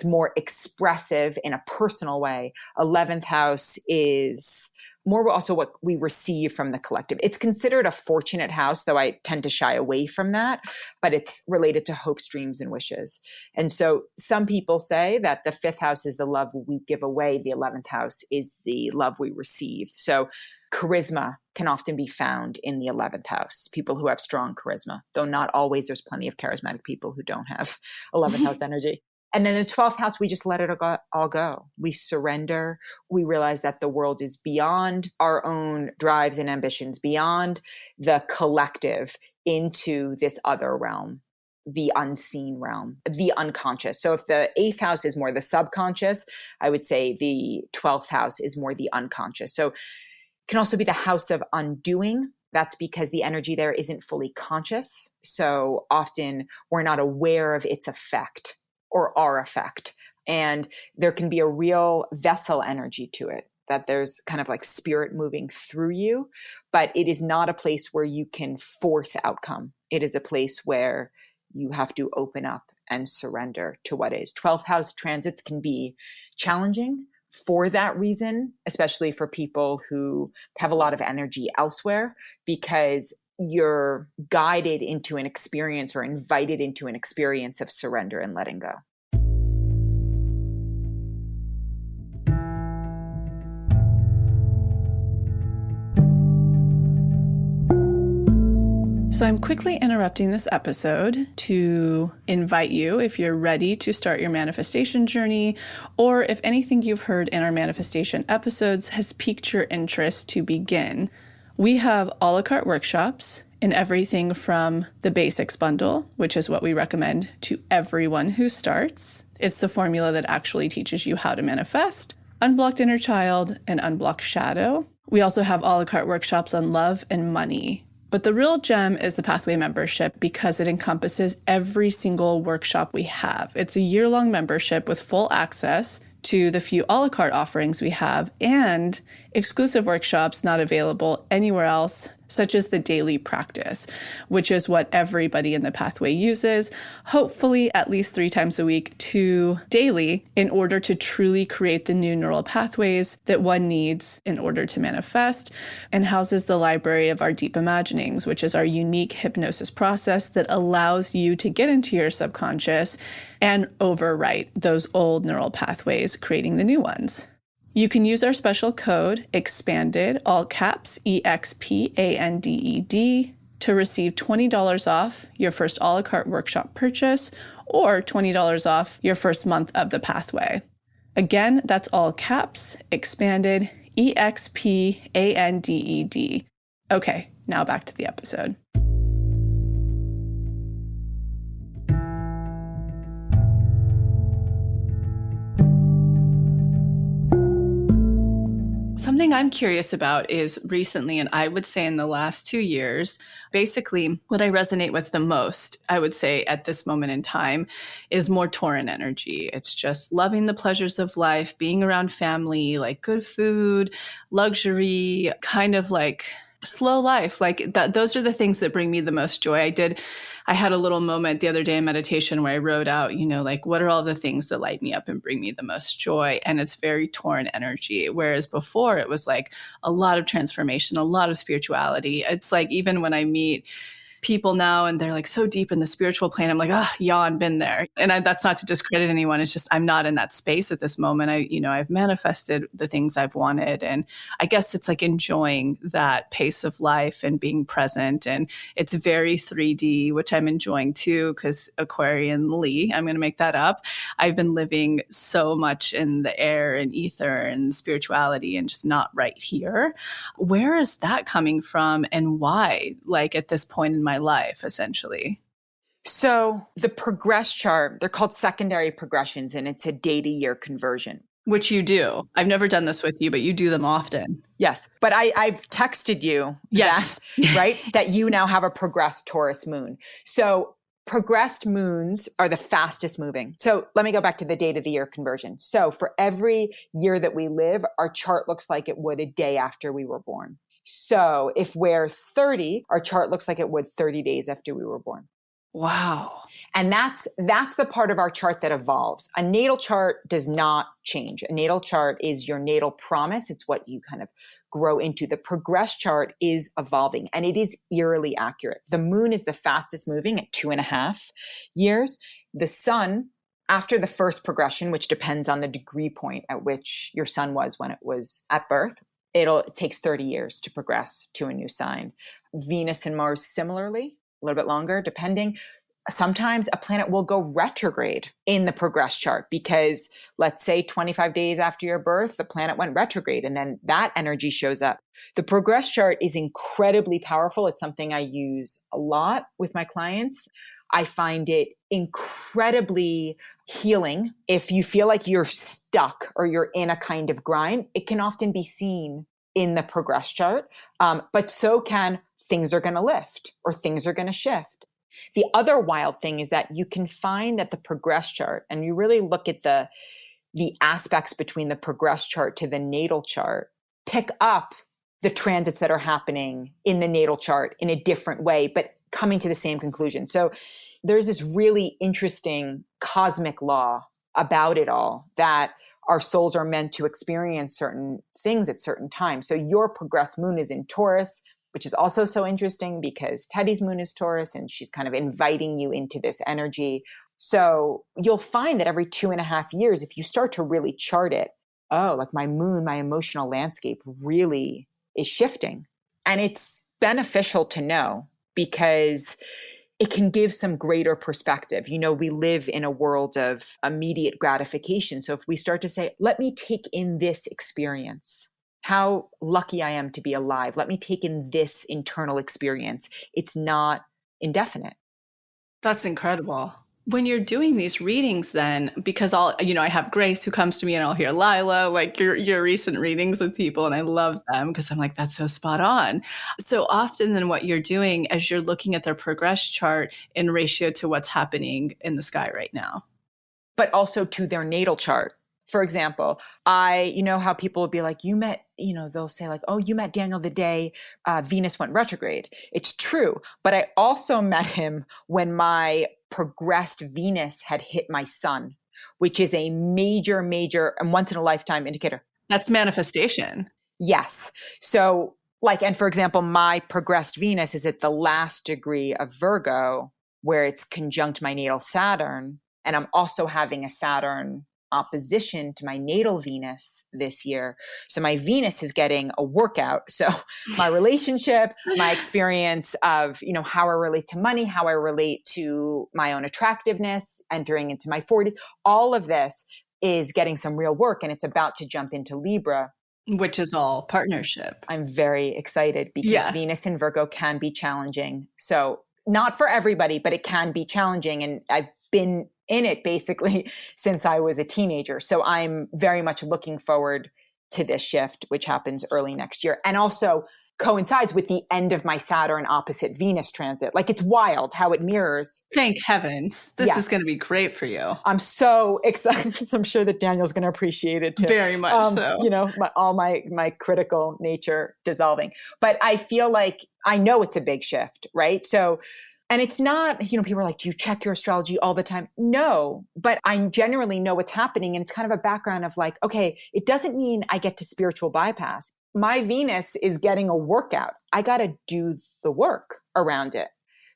more expressive in a personal way. 11th house is more also what we receive from the collective. It's considered a fortunate house, though I tend to shy away from that, but it's related to hopes, dreams, and wishes. And so some people say that the 5th house is the love we give away. The 11th house is the love we receive. So charisma can often be found in the 11th house, people who have strong charisma, though not always. There's plenty of charismatic people who don't have 11th house energy. And then in the 12th house, we just let it all go. We surrender. We realize that the world is beyond our own drives and ambitions, beyond the collective, into this other realm, the unseen realm, the unconscious. So if the 8th house is more the subconscious, I would say the 12th house is more the unconscious. So can also be the house of undoing. That's because the energy there isn't fully conscious. So often we're not aware of its effect or our effect. And there can be a real vessel energy to it, that there's kind of like spirit moving through you, but it is not a place where you can force outcome. It is a place where you have to open up and surrender to what is. 12th house transits can be challenging for that reason, especially for people who have a lot of energy elsewhere, because you're guided into an experience or invited into an experience of surrender and letting go. So I'm quickly interrupting this episode to invite you, if you're ready to start your manifestation journey, or if anything you've heard in our manifestation episodes has piqued your interest to begin. We have a la carte workshops in everything from the basics bundle, which is what we recommend to everyone who starts. It's the formula that actually teaches you how to manifest, unblocked inner child, and unblocked shadow. We also have a la carte workshops on love and money. But the real gem is the Pathway membership, because it encompasses every single workshop we have. It's a year-long membership with full access to the few a la carte offerings we have and exclusive workshops not available anywhere else, such as the daily practice, which is what everybody in the Pathway uses, hopefully at least 3 times a week to daily, in order to truly create the new neural pathways that one needs in order to manifest, and houses the library of our deep imaginings, which is our unique hypnosis process that allows you to get into your subconscious and overwrite those old neural pathways, creating the new ones. You can use our special code EXPANDED, all caps, EXPANDED, to receive $20 off your first a la carte workshop purchase, or $20 off your first month of the Pathway. Again, that's all caps, EXPANDED, EXPANDED. Okay, now back to the episode. Something I'm curious about is recently, and I would say in the last 2 years, basically what I resonate with the most, I would say at this moment in time, is more Tauran energy. It's just loving the pleasures of life, being around family, like good food, luxury, kind of like slow life. Like that, those are the things that bring me the most joy. I had a little moment the other day in meditation where I wrote out, like what are all the things that light me up and bring me the most joy? And it's very Tauran energy. Whereas before it was like a lot of transformation, a lot of spirituality. It's like even when I meet people now and they're like so deep in the spiritual plane. I'm like, yawn, been there. And that's not to discredit anyone. It's just, I'm not in that space at this moment. I've manifested the things I've wanted. And I guess it's like enjoying that pace of life and being present. And it's very 3D, which I'm enjoying too, because Aquarian Lee, I'm going to make that up. I've been living so much in the air and ether and spirituality and just not right here. Where is that coming from and why, like at this point in my life, essentially? So the progress chart, they're called secondary progressions, and it's a day-to-year conversion. Which you do. I've never done this with you, but you do them often. Yes. But I've texted you yes. that, right? That you now have a progressed Taurus moon. So progressed moons are the fastest moving. So let me go back to the date of the year conversion. So for every year that we live, our chart looks like it would a day after we were born. So if we're 30, our chart looks like it would 30 days after we were born. Wow. And that's the part of our chart that evolves. A natal chart does not change. A natal chart is your natal promise. It's what you kind of grow into. The progress chart is evolving, and it is eerily accurate. The moon is the fastest moving at 2.5 years. The sun, after the first progression, which depends on the degree point at which your sun was when it was at birth, it takes 30 years to progress to a new sign. Venus and Mars similarly, a little bit longer, depending. Sometimes a planet will go retrograde in the progress chart because, let's say 25 days after your birth, the planet went retrograde and then that energy shows up. The progress chart is incredibly powerful. It's something I use a lot with my clients. I find it incredibly healing. If you feel like you're stuck or you're in a kind of grind, it can often be seen in the progress chart. But so can things are going to lift or things are going to shift. The other wild thing is that you can find that the progress chart, and you really look at the aspects between the progress chart to the natal chart, pick up the transits that are happening in the natal chart in a different way, but coming to the same conclusion. So there's this really interesting cosmic law about it all, that our souls are meant to experience certain things at certain times. So your progressed moon is in Taurus, which is also so interesting because Teddy's moon is Taurus and she's kind of inviting you into this energy. So you'll find that every 2.5 years, if you start to really chart it, like my moon, my emotional landscape really is shifting. And it's beneficial to know because it can give some greater perspective. You know, we live in a world of immediate gratification. So if we start to say, let me take in this experience, how lucky I am to be alive. Let me take in this internal experience. It's not indefinite. That's incredible. When you're doing these readings then, because I have Grace who comes to me and I'll hear Lila, like your recent readings with people, and I love them because I'm like, that's so spot on. So often then what you're doing as you're looking at their progress chart in ratio to what's happening in the sky right now. But also to their natal chart. For example, how people will be like, they'll say like, oh, you met Daniel the day Venus went retrograde. It's true. But I also met him when my progressed Venus had hit my sun, which is a major and once in a lifetime indicator. That's manifestation. Yes. So and for example, my progressed Venus is at the last degree of Virgo where it's conjunct my natal Saturn. And I'm also having a Saturn opposition to my natal Venus this year. So my Venus is getting a workout. So my relationship, my experience of, how I relate to money, how I relate to my own attractiveness, entering into my 40s, all of this is getting some real work and it's about to jump into Libra. Which is all partnership. I'm very excited because Venus in Virgo can be challenging. So not for everybody, but it can be challenging. And I've been in it basically since I was a teenager. So I'm very much looking forward to this shift, which happens early next year. And also coincides with the end of my Saturn opposite Venus transit. Like it's wild how it mirrors. Thank heavens. This is going to be great for you. I'm so excited. I'm sure that Daniel's going to appreciate it too. Very much so. All my critical nature dissolving. But I feel like I know it's a big shift, right? So, and it's not, people are like, do you check your astrology all the time? No, but I generally know what's happening. And it's kind of a background of like, okay, it doesn't mean I get to spiritual bypass. My Venus is getting a workout. I got to do the work around it.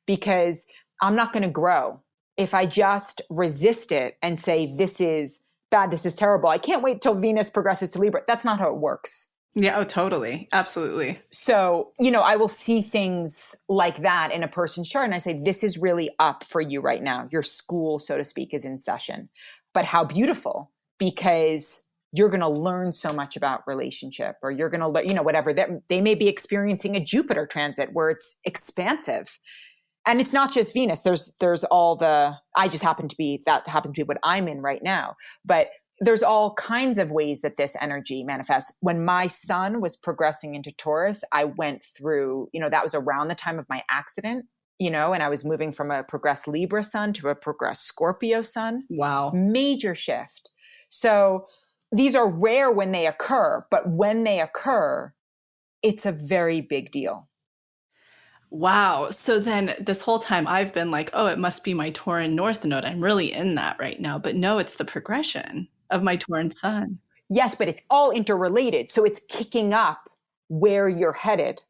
because I'm not going to grow if I just resist it and say, this is bad, this is terrible. I can't wait till Venus progresses to Libra. That's not how it works. Yeah, oh, totally. Absolutely. So, I will see things like that in a person's chart and I say, this is really up for you right now. Your school, so to speak, is in session. But how beautiful, because you're going to learn so much about relationship, or you're going to learn, whatever. They may be experiencing a Jupiter transit where it's expansive. And it's not just Venus. There's all that happens to be what I'm in right now. But there's all kinds of ways that this energy manifests. When my sun was progressing into Taurus, I went through, that was around the time of my accident, and I was moving from a progressed Libra sun to a progressed Scorpio sun. Wow. Major shift. So these are rare when they occur, but when they occur, it's a very big deal. Wow. So then this whole time I've been like, oh, it must be my Tauran North Node. I'm really in that right now. But no, it's the progression of my Tauran sun. Yes, but it's all interrelated. So it's kicking up where you're headed.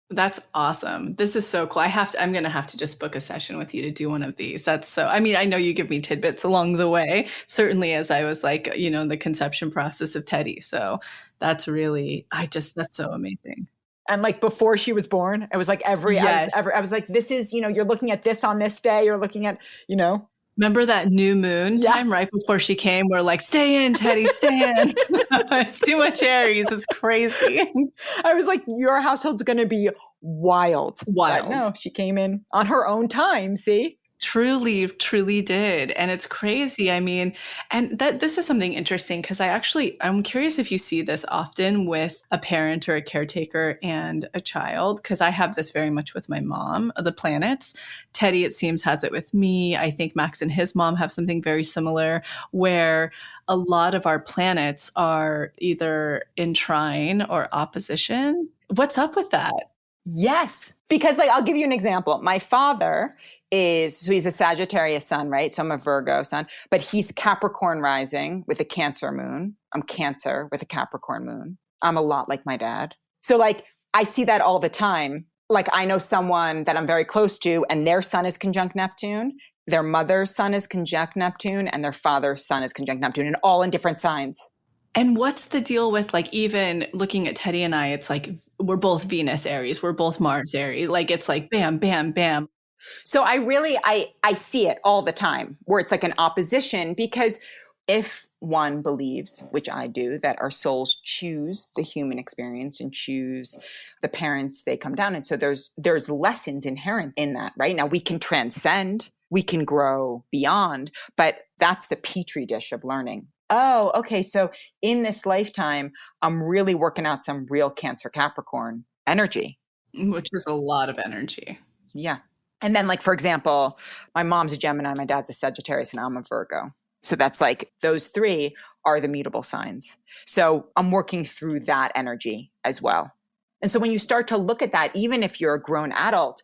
That's awesome. This is so cool. I'm going to have to just book a session with you to do one of these. I know you give me tidbits along the way, certainly as I was like, in the conception process of Teddy. So that's so amazing. And like before she was born, it was like I was like, this is, you're looking at this on this day, you're looking at, Remember that new moon time right before she came? We're like, stay in, Teddy, stay in. It's too much Aries. It's crazy. I was like, your household's going to be wild. But no, she came in on her own time. See? Truly, truly did. And it's crazy. And this is something interesting because I'm curious if you see this often with a parent or a caretaker and a child, because I have this very much with my mom, the planets. Teddy, it seems, has it with me. I think Max and his mom have something very similar where a lot of our planets are either in trine or opposition. What's up with that? Yes. Because I'll give you an example. My father he's a Sagittarius sun, right? So I'm a Virgo sun, but he's Capricorn rising with a Cancer moon. I'm Cancer with a Capricorn moon. I'm a lot like my dad. So I see that all the time. I know someone that I'm very close to and their sun is conjunct Neptune. Their mother's sun is conjunct Neptune and their father's sun is conjunct Neptune, and all in different signs. And what's the deal with even looking at Teddy and I, it's like, we're both Venus Aries, we're both Mars Aries. It's like bam, bam, bam. So I see it all the time where it's like an opposition, because if one believes, which I do, that our souls choose the human experience and choose the parents they come down. And so there's lessons inherent in that, right? Now we can transcend, we can grow beyond, but that's the petri dish of learning. Oh, okay. So in this lifetime, I'm really working out some real Cancer Capricorn energy. Which is a lot of energy. Yeah. And then for example, my mom's a Gemini, my dad's a Sagittarius, and I'm a Virgo. So that's those three are the mutable signs. So I'm working through that energy as well. And so when you start to look at that, even if you're a grown adult,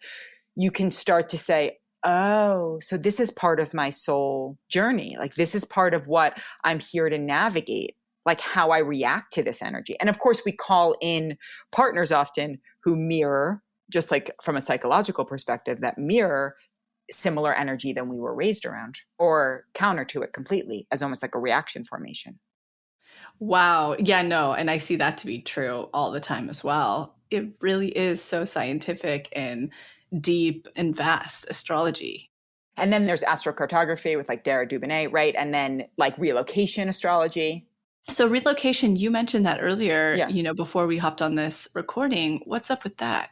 you can start to say, oh, so this is part of my soul journey. This is part of what I'm here to navigate, how I react to this energy. And of course, we call in partners often who mirror, just from a psychological perspective, that mirror similar energy than we were raised around, or counter to it completely as almost like a reaction formation. Wow. Yeah, no. And I see that to be true all the time as well. It really is so scientific and deep and vast, astrology. And then there's astrocartography with Dara Dubonnet, right? And then relocation astrology. So relocation, you mentioned that earlier, yeah. Before we hopped on this recording. What's up with that?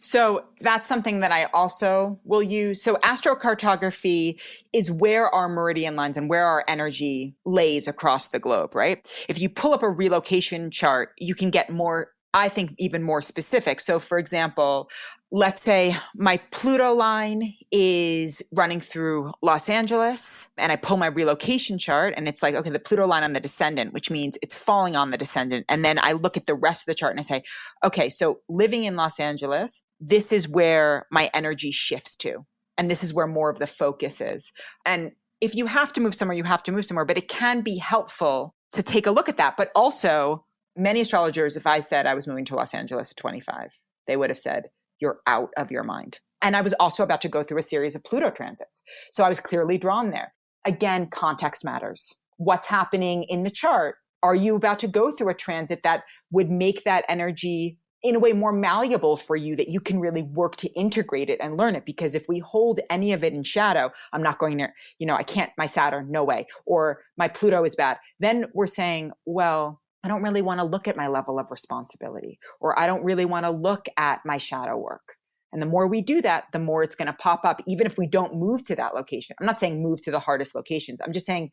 So that's something that I also will use. So astrocartography is where our meridian lines and where our energy lays across the globe, right? If you pull up a relocation chart, you can get more, I think, even more specific. So for example, let's say my Pluto line is running through Los Angeles and I pull my relocation chart and it's okay, the Pluto line on the descendant, which means it's falling on the descendant. And then I look at the rest of the chart and I say, okay, so living in Los Angeles, this is where my energy shifts to. And this is where more of the focus is. And if you have to move somewhere, you have to move somewhere, but it can be helpful to take a look at that. But also, many astrologers, if I said I was moving to Los Angeles at 25, they would have said, you're out of your mind. And I was also about to go through a series of Pluto transits. So I was clearly drawn there. Again, context matters. What's happening in the chart? Are you about to go through a transit that would make that energy in a way more malleable for you, that you can really work to integrate it and learn it? Because if we hold any of it in shadow, I'm not going to, I can't, my Saturn, no way, or my Pluto is bad. Then we're saying, well, I don't really want to look at my level of responsibility, or I don't really want to look at my shadow work. And the more we do that, the more it's going to pop up, even if we don't move to that location. I'm not saying move to the hardest locations. I'm just saying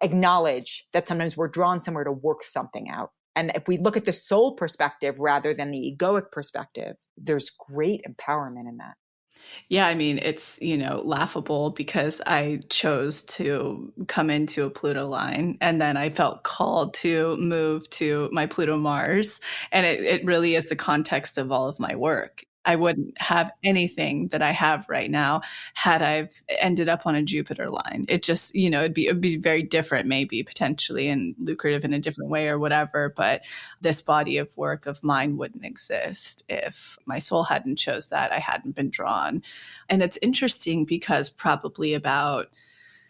acknowledge that sometimes we're drawn somewhere to work something out. And if we look at the soul perspective rather than the egoic perspective, there's great empowerment in that. Yeah, I mean, it's, laughable because I chose to come into a Pluto line and then I felt called to move to my Pluto Mars. And it really is the context of all of my work. I wouldn't have anything that I have right now had I've ended up on a Jupiter line. It just, it'd be very different, maybe potentially, and lucrative in a different way or whatever. But this body of work of mine wouldn't exist if my soul hadn't chose that. I hadn't been drawn. And it's interesting because probably about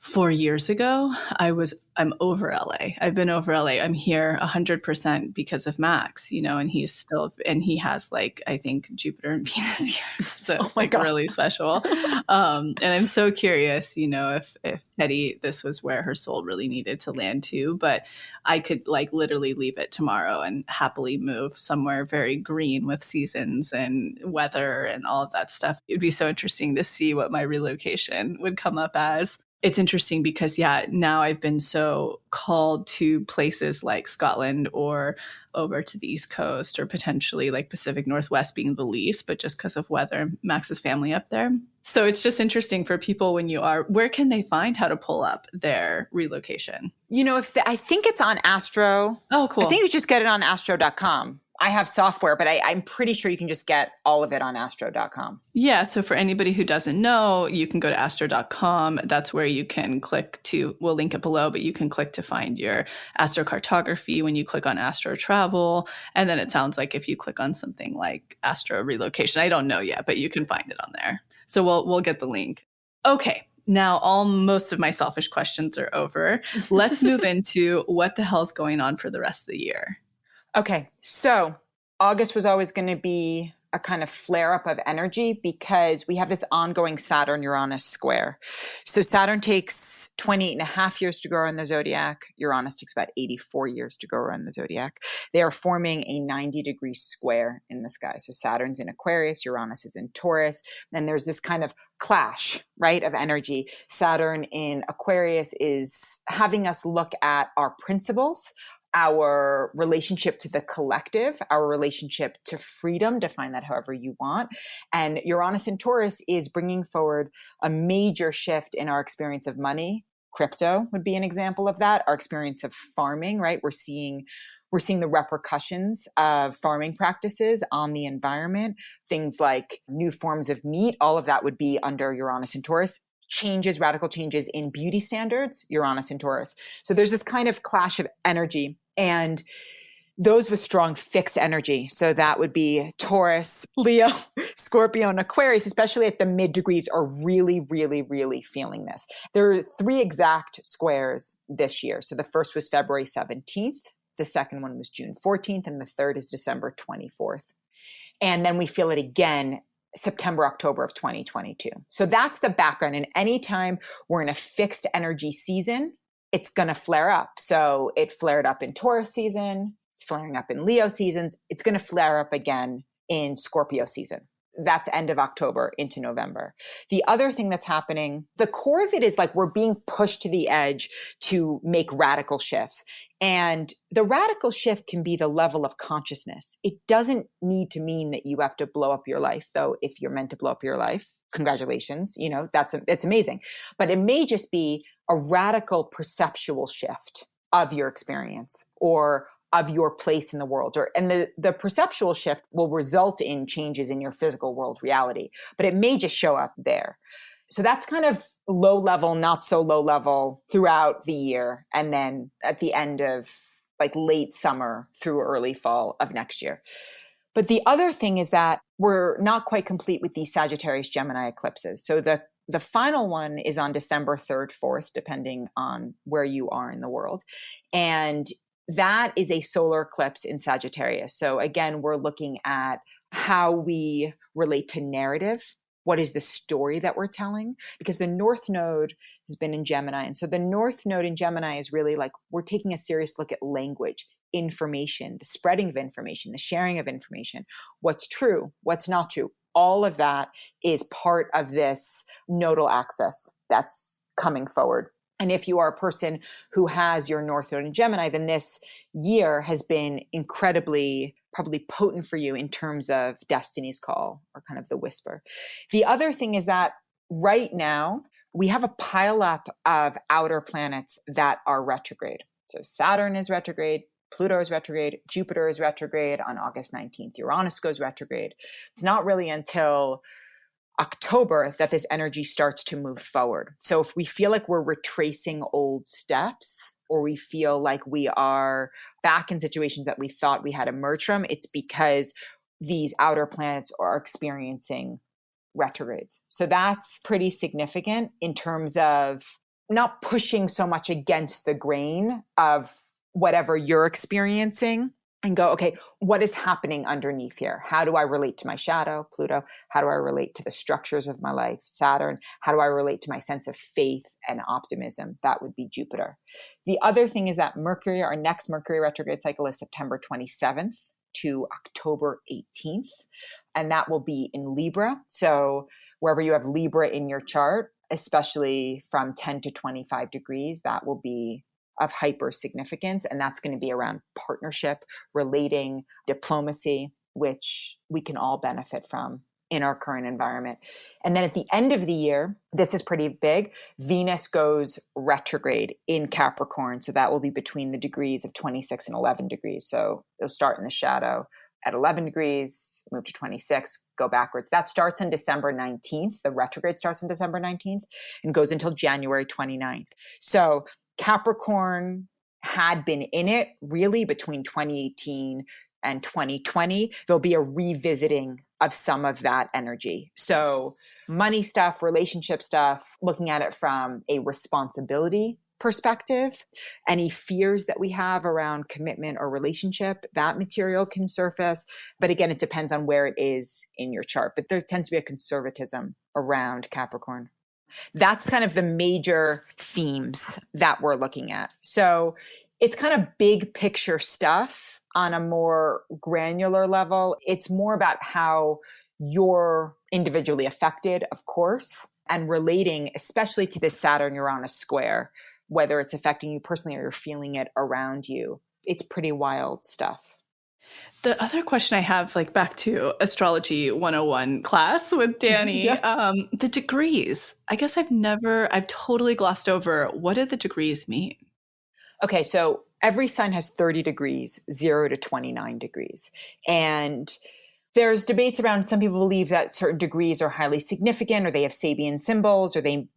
4 years ago, I'm over LA. I've been over LA. I'm here 100% because of Max, and he has I think Jupiter and Venus here. So it's really special. And I'm so curious, if Teddy, this was where her soul really needed to land to, but I could literally leave it tomorrow and happily move somewhere very green with seasons and weather and all of that stuff. It'd be so interesting to see what my relocation would come up as. It's interesting because, now I've been so called to places like Scotland or over to the East Coast or potentially Pacific Northwest being the least, but just because of weather, Max's family up there. So it's just interesting for people where can they find how to pull up their relocation? I think it's on Astro. Oh, cool. I think you just get it on astro.com. I have software, but I'm pretty sure you can just get all of it on astro.com. Yeah. So for anybody who doesn't know, you can go to astro.com. That's where you can click we'll link it below, but you can click to find your astrocartography when you click on astro travel. And then it sounds like if you click on something like astro relocation, I don't know yet, but you can find it on there. So we'll get the link. Okay. Now, most of my selfish questions are over. Let's move into what the hell's going on for the rest of the year. Okay, so August was always going to be a kind of flare up of energy because we have this ongoing Saturn-Uranus square. So Saturn takes 28 and a half years to go around the zodiac. Uranus takes about 84 years to go around the zodiac. They are forming a 90-degree square in the sky. So Saturn's in Aquarius, Uranus is in Taurus. And there's this kind of clash, right, of energy. Saturn in Aquarius is having us look at our principles, our relationship to the collective, our relationship to freedom, define that however you want. And Uranus in Taurus is bringing forward a major shift in our experience of money. Crypto would be an example of that. Our experience of farming, right? We're seeing the repercussions of farming practices on the environment. Things like new forms of meat, all of that would be under Uranus in Taurus. Radical changes in beauty standards, Uranus and Taurus. So there's this kind of clash of energy. And those with strong fixed energy. So that would be Taurus, Leo, Scorpio, and Aquarius, especially at the mid degrees, are really, really, really feeling this. There are 3 exact squares this year. So the first was February 17th. The second one was June 14th. And the third is December 24th. And then we feel it again September, October of 2022. So that's the background. And anytime we're in a fixed energy season, it's going to flare up. So it flared up in Taurus season. It's flaring up in Leo seasons. It's going to flare up again in Scorpio season. That's end of October into November. The other thing that's happening, the core of it is we're being pushed to the edge to make radical shifts. And the radical shift can be the level of consciousness. It doesn't need to mean that you have to blow up your life, though. If you're meant to blow up your life, congratulations. It's amazing. But it may just be a radical perceptual shift of your experience or of your place in the world. And the perceptual shift will result in changes in your physical world reality, but it may just show up there. So that's kind of low level, not so low level throughout the year. And then at the end of late summer through early fall of next year. But the other thing is that we're not quite complete with these Sagittarius Gemini eclipses. So the final one is on December 3rd, 4th, depending on where you are in the world. And that is a solar eclipse in Sagittarius. So again, we're looking at how we relate to narrative. What is the story that we're telling? Because the North Node has been in Gemini. And so the North Node in Gemini is really like, we're taking a serious look at language, information, the spreading of information, the sharing of information, what's true, what's not true. All of that is part of this nodal axis that's coming forward. And if you are a person who has your North Node in Gemini, then this year has been incredibly probably potent for you in terms of destiny's call or kind of the whisper. The other thing is that right now we have a pileup of outer planets that are retrograde. So Saturn is retrograde, Pluto is retrograde, Jupiter is retrograde on August 19th, Uranus goes retrograde. It's not really until October that this energy starts to move forward. So if we feel like we're retracing old steps, or we feel like we are back in situations that we thought we had emerged from, it's because these outer planets are experiencing retrogrades. So that's pretty significant in terms of not pushing so much against the grain of whatever you're experiencing, and go, okay, what is happening underneath here? How do I relate to my shadow, Pluto? How do I relate to the structures of my life, Saturn? How do I relate to my sense of faith and optimism? That would be Jupiter. The other thing is that Mercury, our next Mercury retrograde cycle is September 27th to October 18th. And that will be in Libra. So wherever you have Libra in your chart, especially from 10 to 25 degrees, that will be of hyper significance. And that's going to be around partnership, relating, diplomacy, which we can all benefit from in our current environment. And then at the end of the year, this is pretty big, Venus goes retrograde in Capricorn. So that will be between the degrees of 26 and 11 degrees. So it'll start in the shadow at 11 degrees, move to 26, go backwards. That starts on December 19th. The retrograde starts on December 19th and goes until January 29th. So Capricorn had been in it really between 2018 and 2020. There'll be a revisiting of some of that energy. So money stuff, relationship stuff, looking at it from a responsibility perspective, any fears that we have around commitment or relationship, that material can surface. But again, it depends on where it is in your chart. But there tends to be a conservatism around Capricorn. That's kind of the major themes that we're looking at. So it's kind of big picture stuff on a more granular level. It's more about how you're individually affected, of course, and relating, especially to this Saturn-Uranus square, whether it's affecting you personally or you're feeling it around you. It's pretty wild stuff. The other question I have, like back to Astrology 101 class with Dani, the degrees. I guess I've totally glossed over. What do the degrees mean? Okay, so every sign has 30 degrees, 0 to 29 degrees. And there's debates around, some people believe that certain degrees are highly significant, or they have Sabian symbols, or they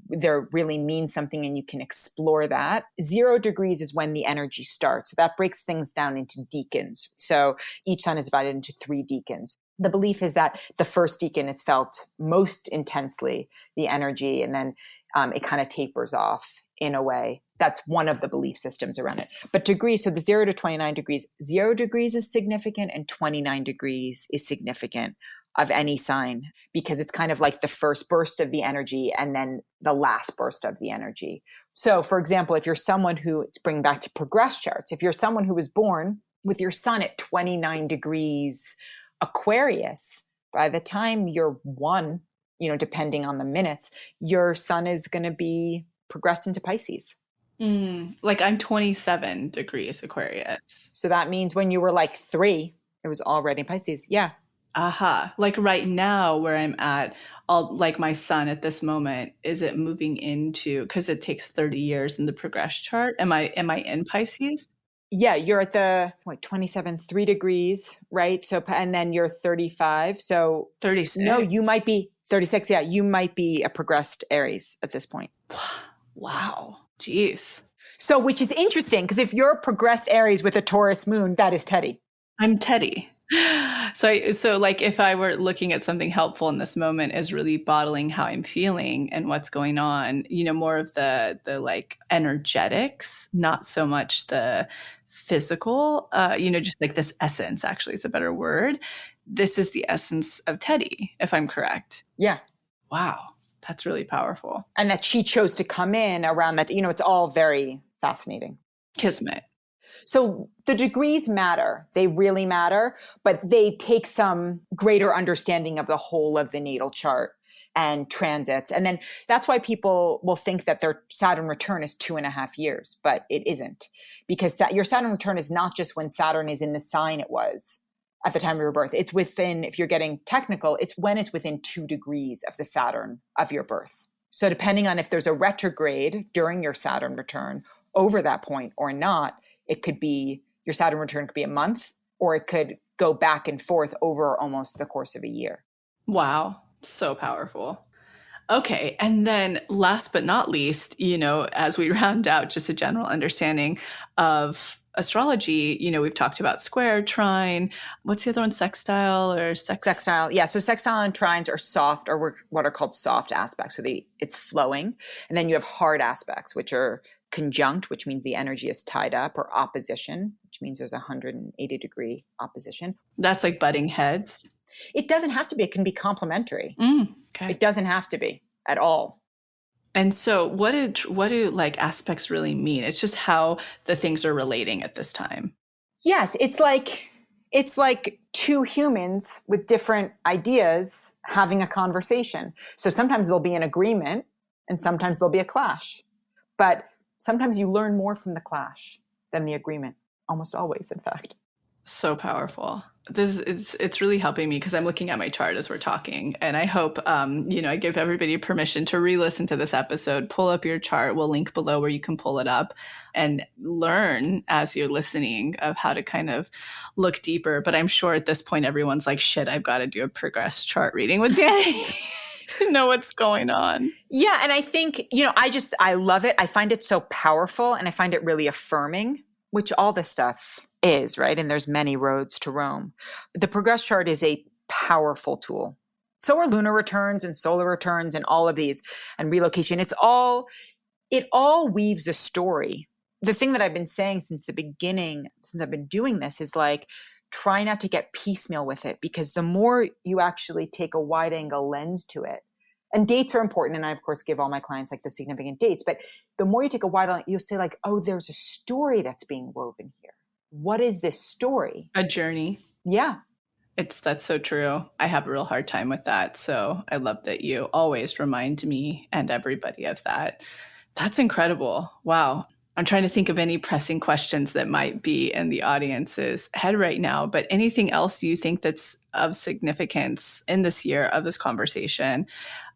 really mean something, and you can explore that. 0 degrees is when the energy starts. So that breaks things down into decans. So each sign is divided into 3 decans. The belief is that the first decan is felt most intensely, the energy, and then it kind of tapers off in a way. That's one of the belief systems around it. But degrees, so the 0 to 29 degrees, 0 degrees is significant and 29 degrees is significant of any sign, because it's kind of like the first burst of the energy and then the last burst of the energy. So for example, if you're someone who, bring back to progress charts, if you're someone who was born with your sun at 29 degrees Aquarius, by the time you're 1, depending on the minutes, your sun is going to be progressed into Pisces. Like I'm 27 degrees Aquarius. So that means when you were like 3, it was already in Pisces. Yeah. Aha. Like right now where I'm at, like my sun at this moment, is it moving into, because it takes 30 years in the progress chart. Am I in Pisces? Yeah, you're at the 27, 3 degrees, right? So, and then you're 35. So 36. No, you might be 36. Yeah, you might be a progressed Aries at this point. Wow. Jeez. So, which is interesting, because if you're a progressed Aries with a Taurus moon, that is Teddy. I'm Teddy. So like if I were looking at something helpful in this moment is really bottling how I'm feeling and what's going on, more of the like energetics, not so much the physical, just like this essence actually is a better word. This is the essence of Teddy, if I'm correct. Yeah. Wow. That's really powerful. And that she chose to come in around that, it's all very fascinating. Kismet. So the degrees matter. They really matter, but they take some greater understanding of the whole of the natal chart and transits. And then that's why people will think that their Saturn return is 2.5 years, but it isn't, because your Saturn return is not just when Saturn is in the sign it was at the time of your birth. It's within, if you're getting technical, it's when it's within 2 degrees of the Saturn of your birth. So depending on if there's a retrograde during your Saturn return over that point or not, it could be, your Saturn return could be a month, or it could go back and forth over almost the course of a year. Wow. So powerful. Okay. And then last but not least, as we round out just a general understanding of astrology, we've talked about square, trine. What's the other one? Sextile or Sextile. Yeah. So sextile and trines are soft, or what are called soft aspects. So it's flowing. And then you have hard aspects, which are conjunct, which means the energy is tied up, or opposition, which means there's a 180-degree opposition. That's like butting heads. It doesn't have to be. It can be complementary. Okay. It doesn't have to be at all. And so what do like aspects really mean? It's just how the things are relating at this time. Yes. It's like two humans with different ideas having a conversation. So sometimes there'll be an agreement and sometimes there'll be a clash, but sometimes you learn more from the clash than the agreement. Almost always, in fact. So powerful. It's really helping me because I'm looking at my chart as we're talking, and I hope I give everybody permission to re-listen to this episode. Pull up your chart. We'll link below where you can pull it up and learn as you're listening of how to kind of look deeper. But I'm sure at this point everyone's like, "Shit, I've got to do a progress chart reading with Dani." To know what's going on. Yeah. And I think, I love it. I find it so powerful and I find it really affirming, which all this stuff is, right? And there's many roads to Rome. The progress chart is a powerful tool. So are lunar returns and solar returns and all of these, and relocation. It all weaves a story. The thing that I've been saying since the beginning, since I've been doing this, is like, try not to get piecemeal with it, because the more you actually take a wide angle lens to it, and dates are important. And I, of course, give all my clients like the significant dates, but the more you take a wide angle, you'll say like, oh, there's a story that's being woven here. What is this story? A journey. Yeah. That's so true. I have a real hard time with that. So I love that you always remind me and everybody of that. That's incredible. Wow. I'm trying to think of any pressing questions that might be in the audience's head right now, but anything else you think that's of significance in this year of this conversation,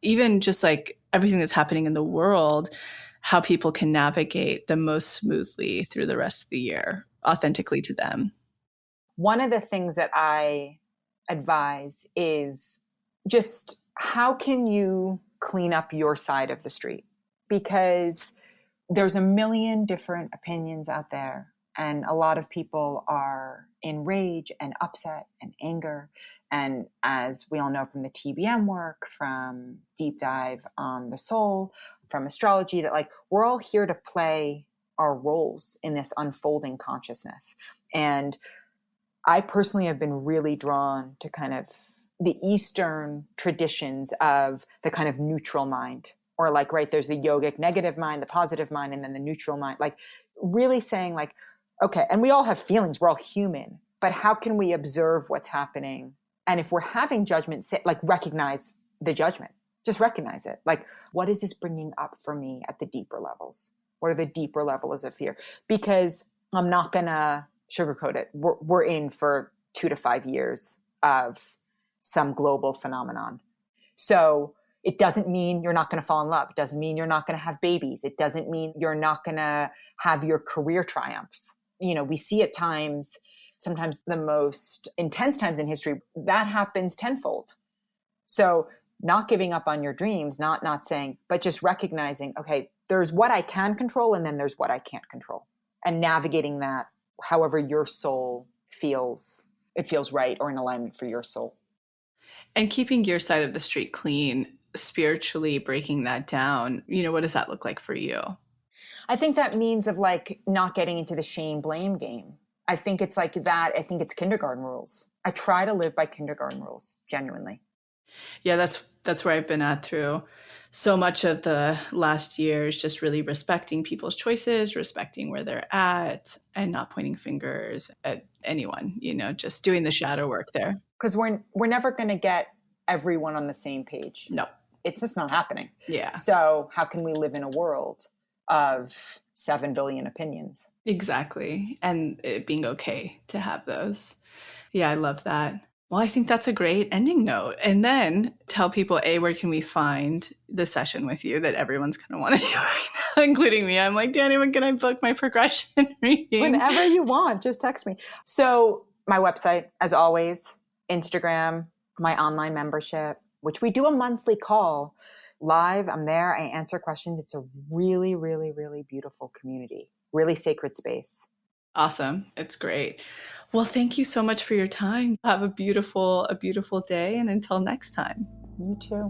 even just like everything that's happening in the world, how people can navigate the most smoothly through the rest of the year, authentically to them? One of the things that I advise is just, how can you clean up your side of the street? Because there's a million different opinions out there, and a lot of people are in rage and upset and anger. And as we all know from the TBM work, from Deep Dive on the Soul, from astrology, that like we're all here to play our roles in this unfolding consciousness. And I personally have been really drawn to kind of the Eastern traditions of the kind of neutral mind. Or like, right, there's the yogic negative mind, the positive mind, and then the neutral mind. Like really saying like, okay, and we all have feelings, we're all human, but how can we observe what's happening? And if we're having judgment, say, like recognize the judgment, just recognize it. Like, what is this bringing up for me at the deeper levels? What are the deeper levels of fear? Because I'm not going to sugarcoat it. We're in for 2 to 5 years of some global phenomenon. So it doesn't mean you're not going to fall in love. It doesn't mean you're not going to have babies. It doesn't mean you're not going to have your career triumphs. We see at times, sometimes the most intense times in history, that happens tenfold. So not giving up on your dreams, not saying, but just recognizing, okay, there's what I can control and then there's what I can't control. And navigating that however your soul feels it feels right or in alignment for your soul. And keeping your side of the street clean, spiritually breaking that down, what does that look like for you? I think that means of like not getting into the shame blame game. I think it's like that. I think it's kindergarten rules. I try to live by kindergarten rules, genuinely. Yeah, that's where I've been at through so much of the last year, is just really respecting people's choices, respecting where they're at, and not pointing fingers at anyone, just doing the shadow work there. Because we're never going to get everyone on the same page. No. It's just not happening. Yeah. So how can we live in a world of 7 billion opinions? Exactly. And it being okay to have those. Yeah, I love that. Well, I think that's a great ending note. And then tell people, where can we find the session with you that everyone's going to want to do right now, including me? I'm like, Dani, when can I book my progression reading? Whenever you want, just text me. So my website, as always, Instagram, my online membership, which we do a monthly call live. I'm there. I answer questions. It's a really, really, really beautiful community, really sacred space. Awesome. It's great. Well, thank you so much for your time. Have a beautiful day. And until next time. You too.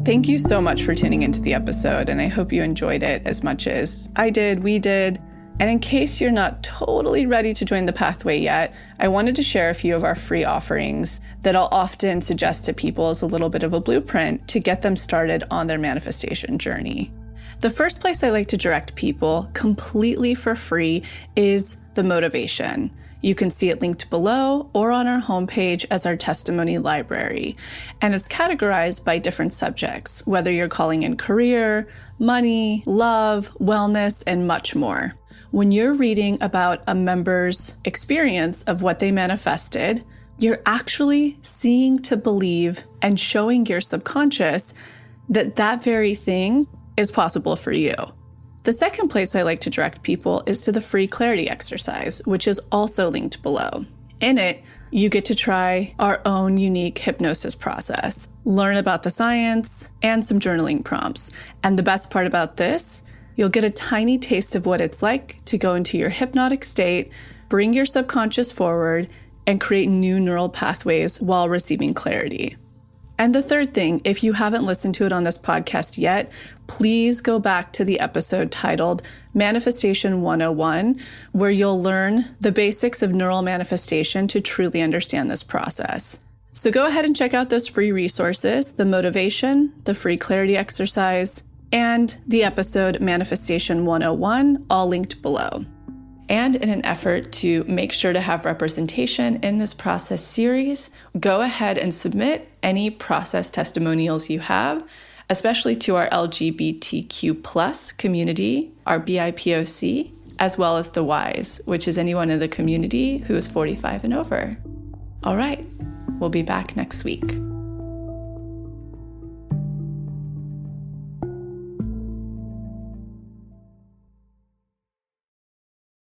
Thank you so much for tuning into the episode. And I hope you enjoyed it as much as I did, we did. And in case you're not totally ready to join the pathway yet, I wanted to share a few of our free offerings that I'll often suggest to people as a little bit of a blueprint to get them started on their manifestation journey. The first place I like to direct people completely for free is the motivation. You can see it linked below or on our homepage as our testimony library. And it's categorized by different subjects, whether you're calling in career, money, love, wellness, and much more. When you're reading about a member's experience of what they manifested, you're actually seeing to believe and showing your subconscious that that very thing is possible for you. The second place I like to direct people is to the free clarity exercise, which is also linked below. In it, you get to try our own unique hypnosis process, learn about the science, and some journaling prompts. And the best part about this, you'll get a tiny taste of what it's like to go into your hypnotic state, bring your subconscious forward, and create new neural pathways while receiving clarity. And the third thing, if you haven't listened to it on this podcast yet, please go back to the episode titled Manifestation 101, where you'll learn the basics of neural manifestation to truly understand this process. So go ahead and check out those free resources, the motivation, the free clarity exercise, and the episode Manifestation 101, all linked below. And in an effort to make sure to have representation in this process series, go ahead and submit any process testimonials you have, especially to our LGBTQ+ community, our BIPOC, as well as the Ys, which is anyone in the community who is 45 and over. All right, we'll be back next week.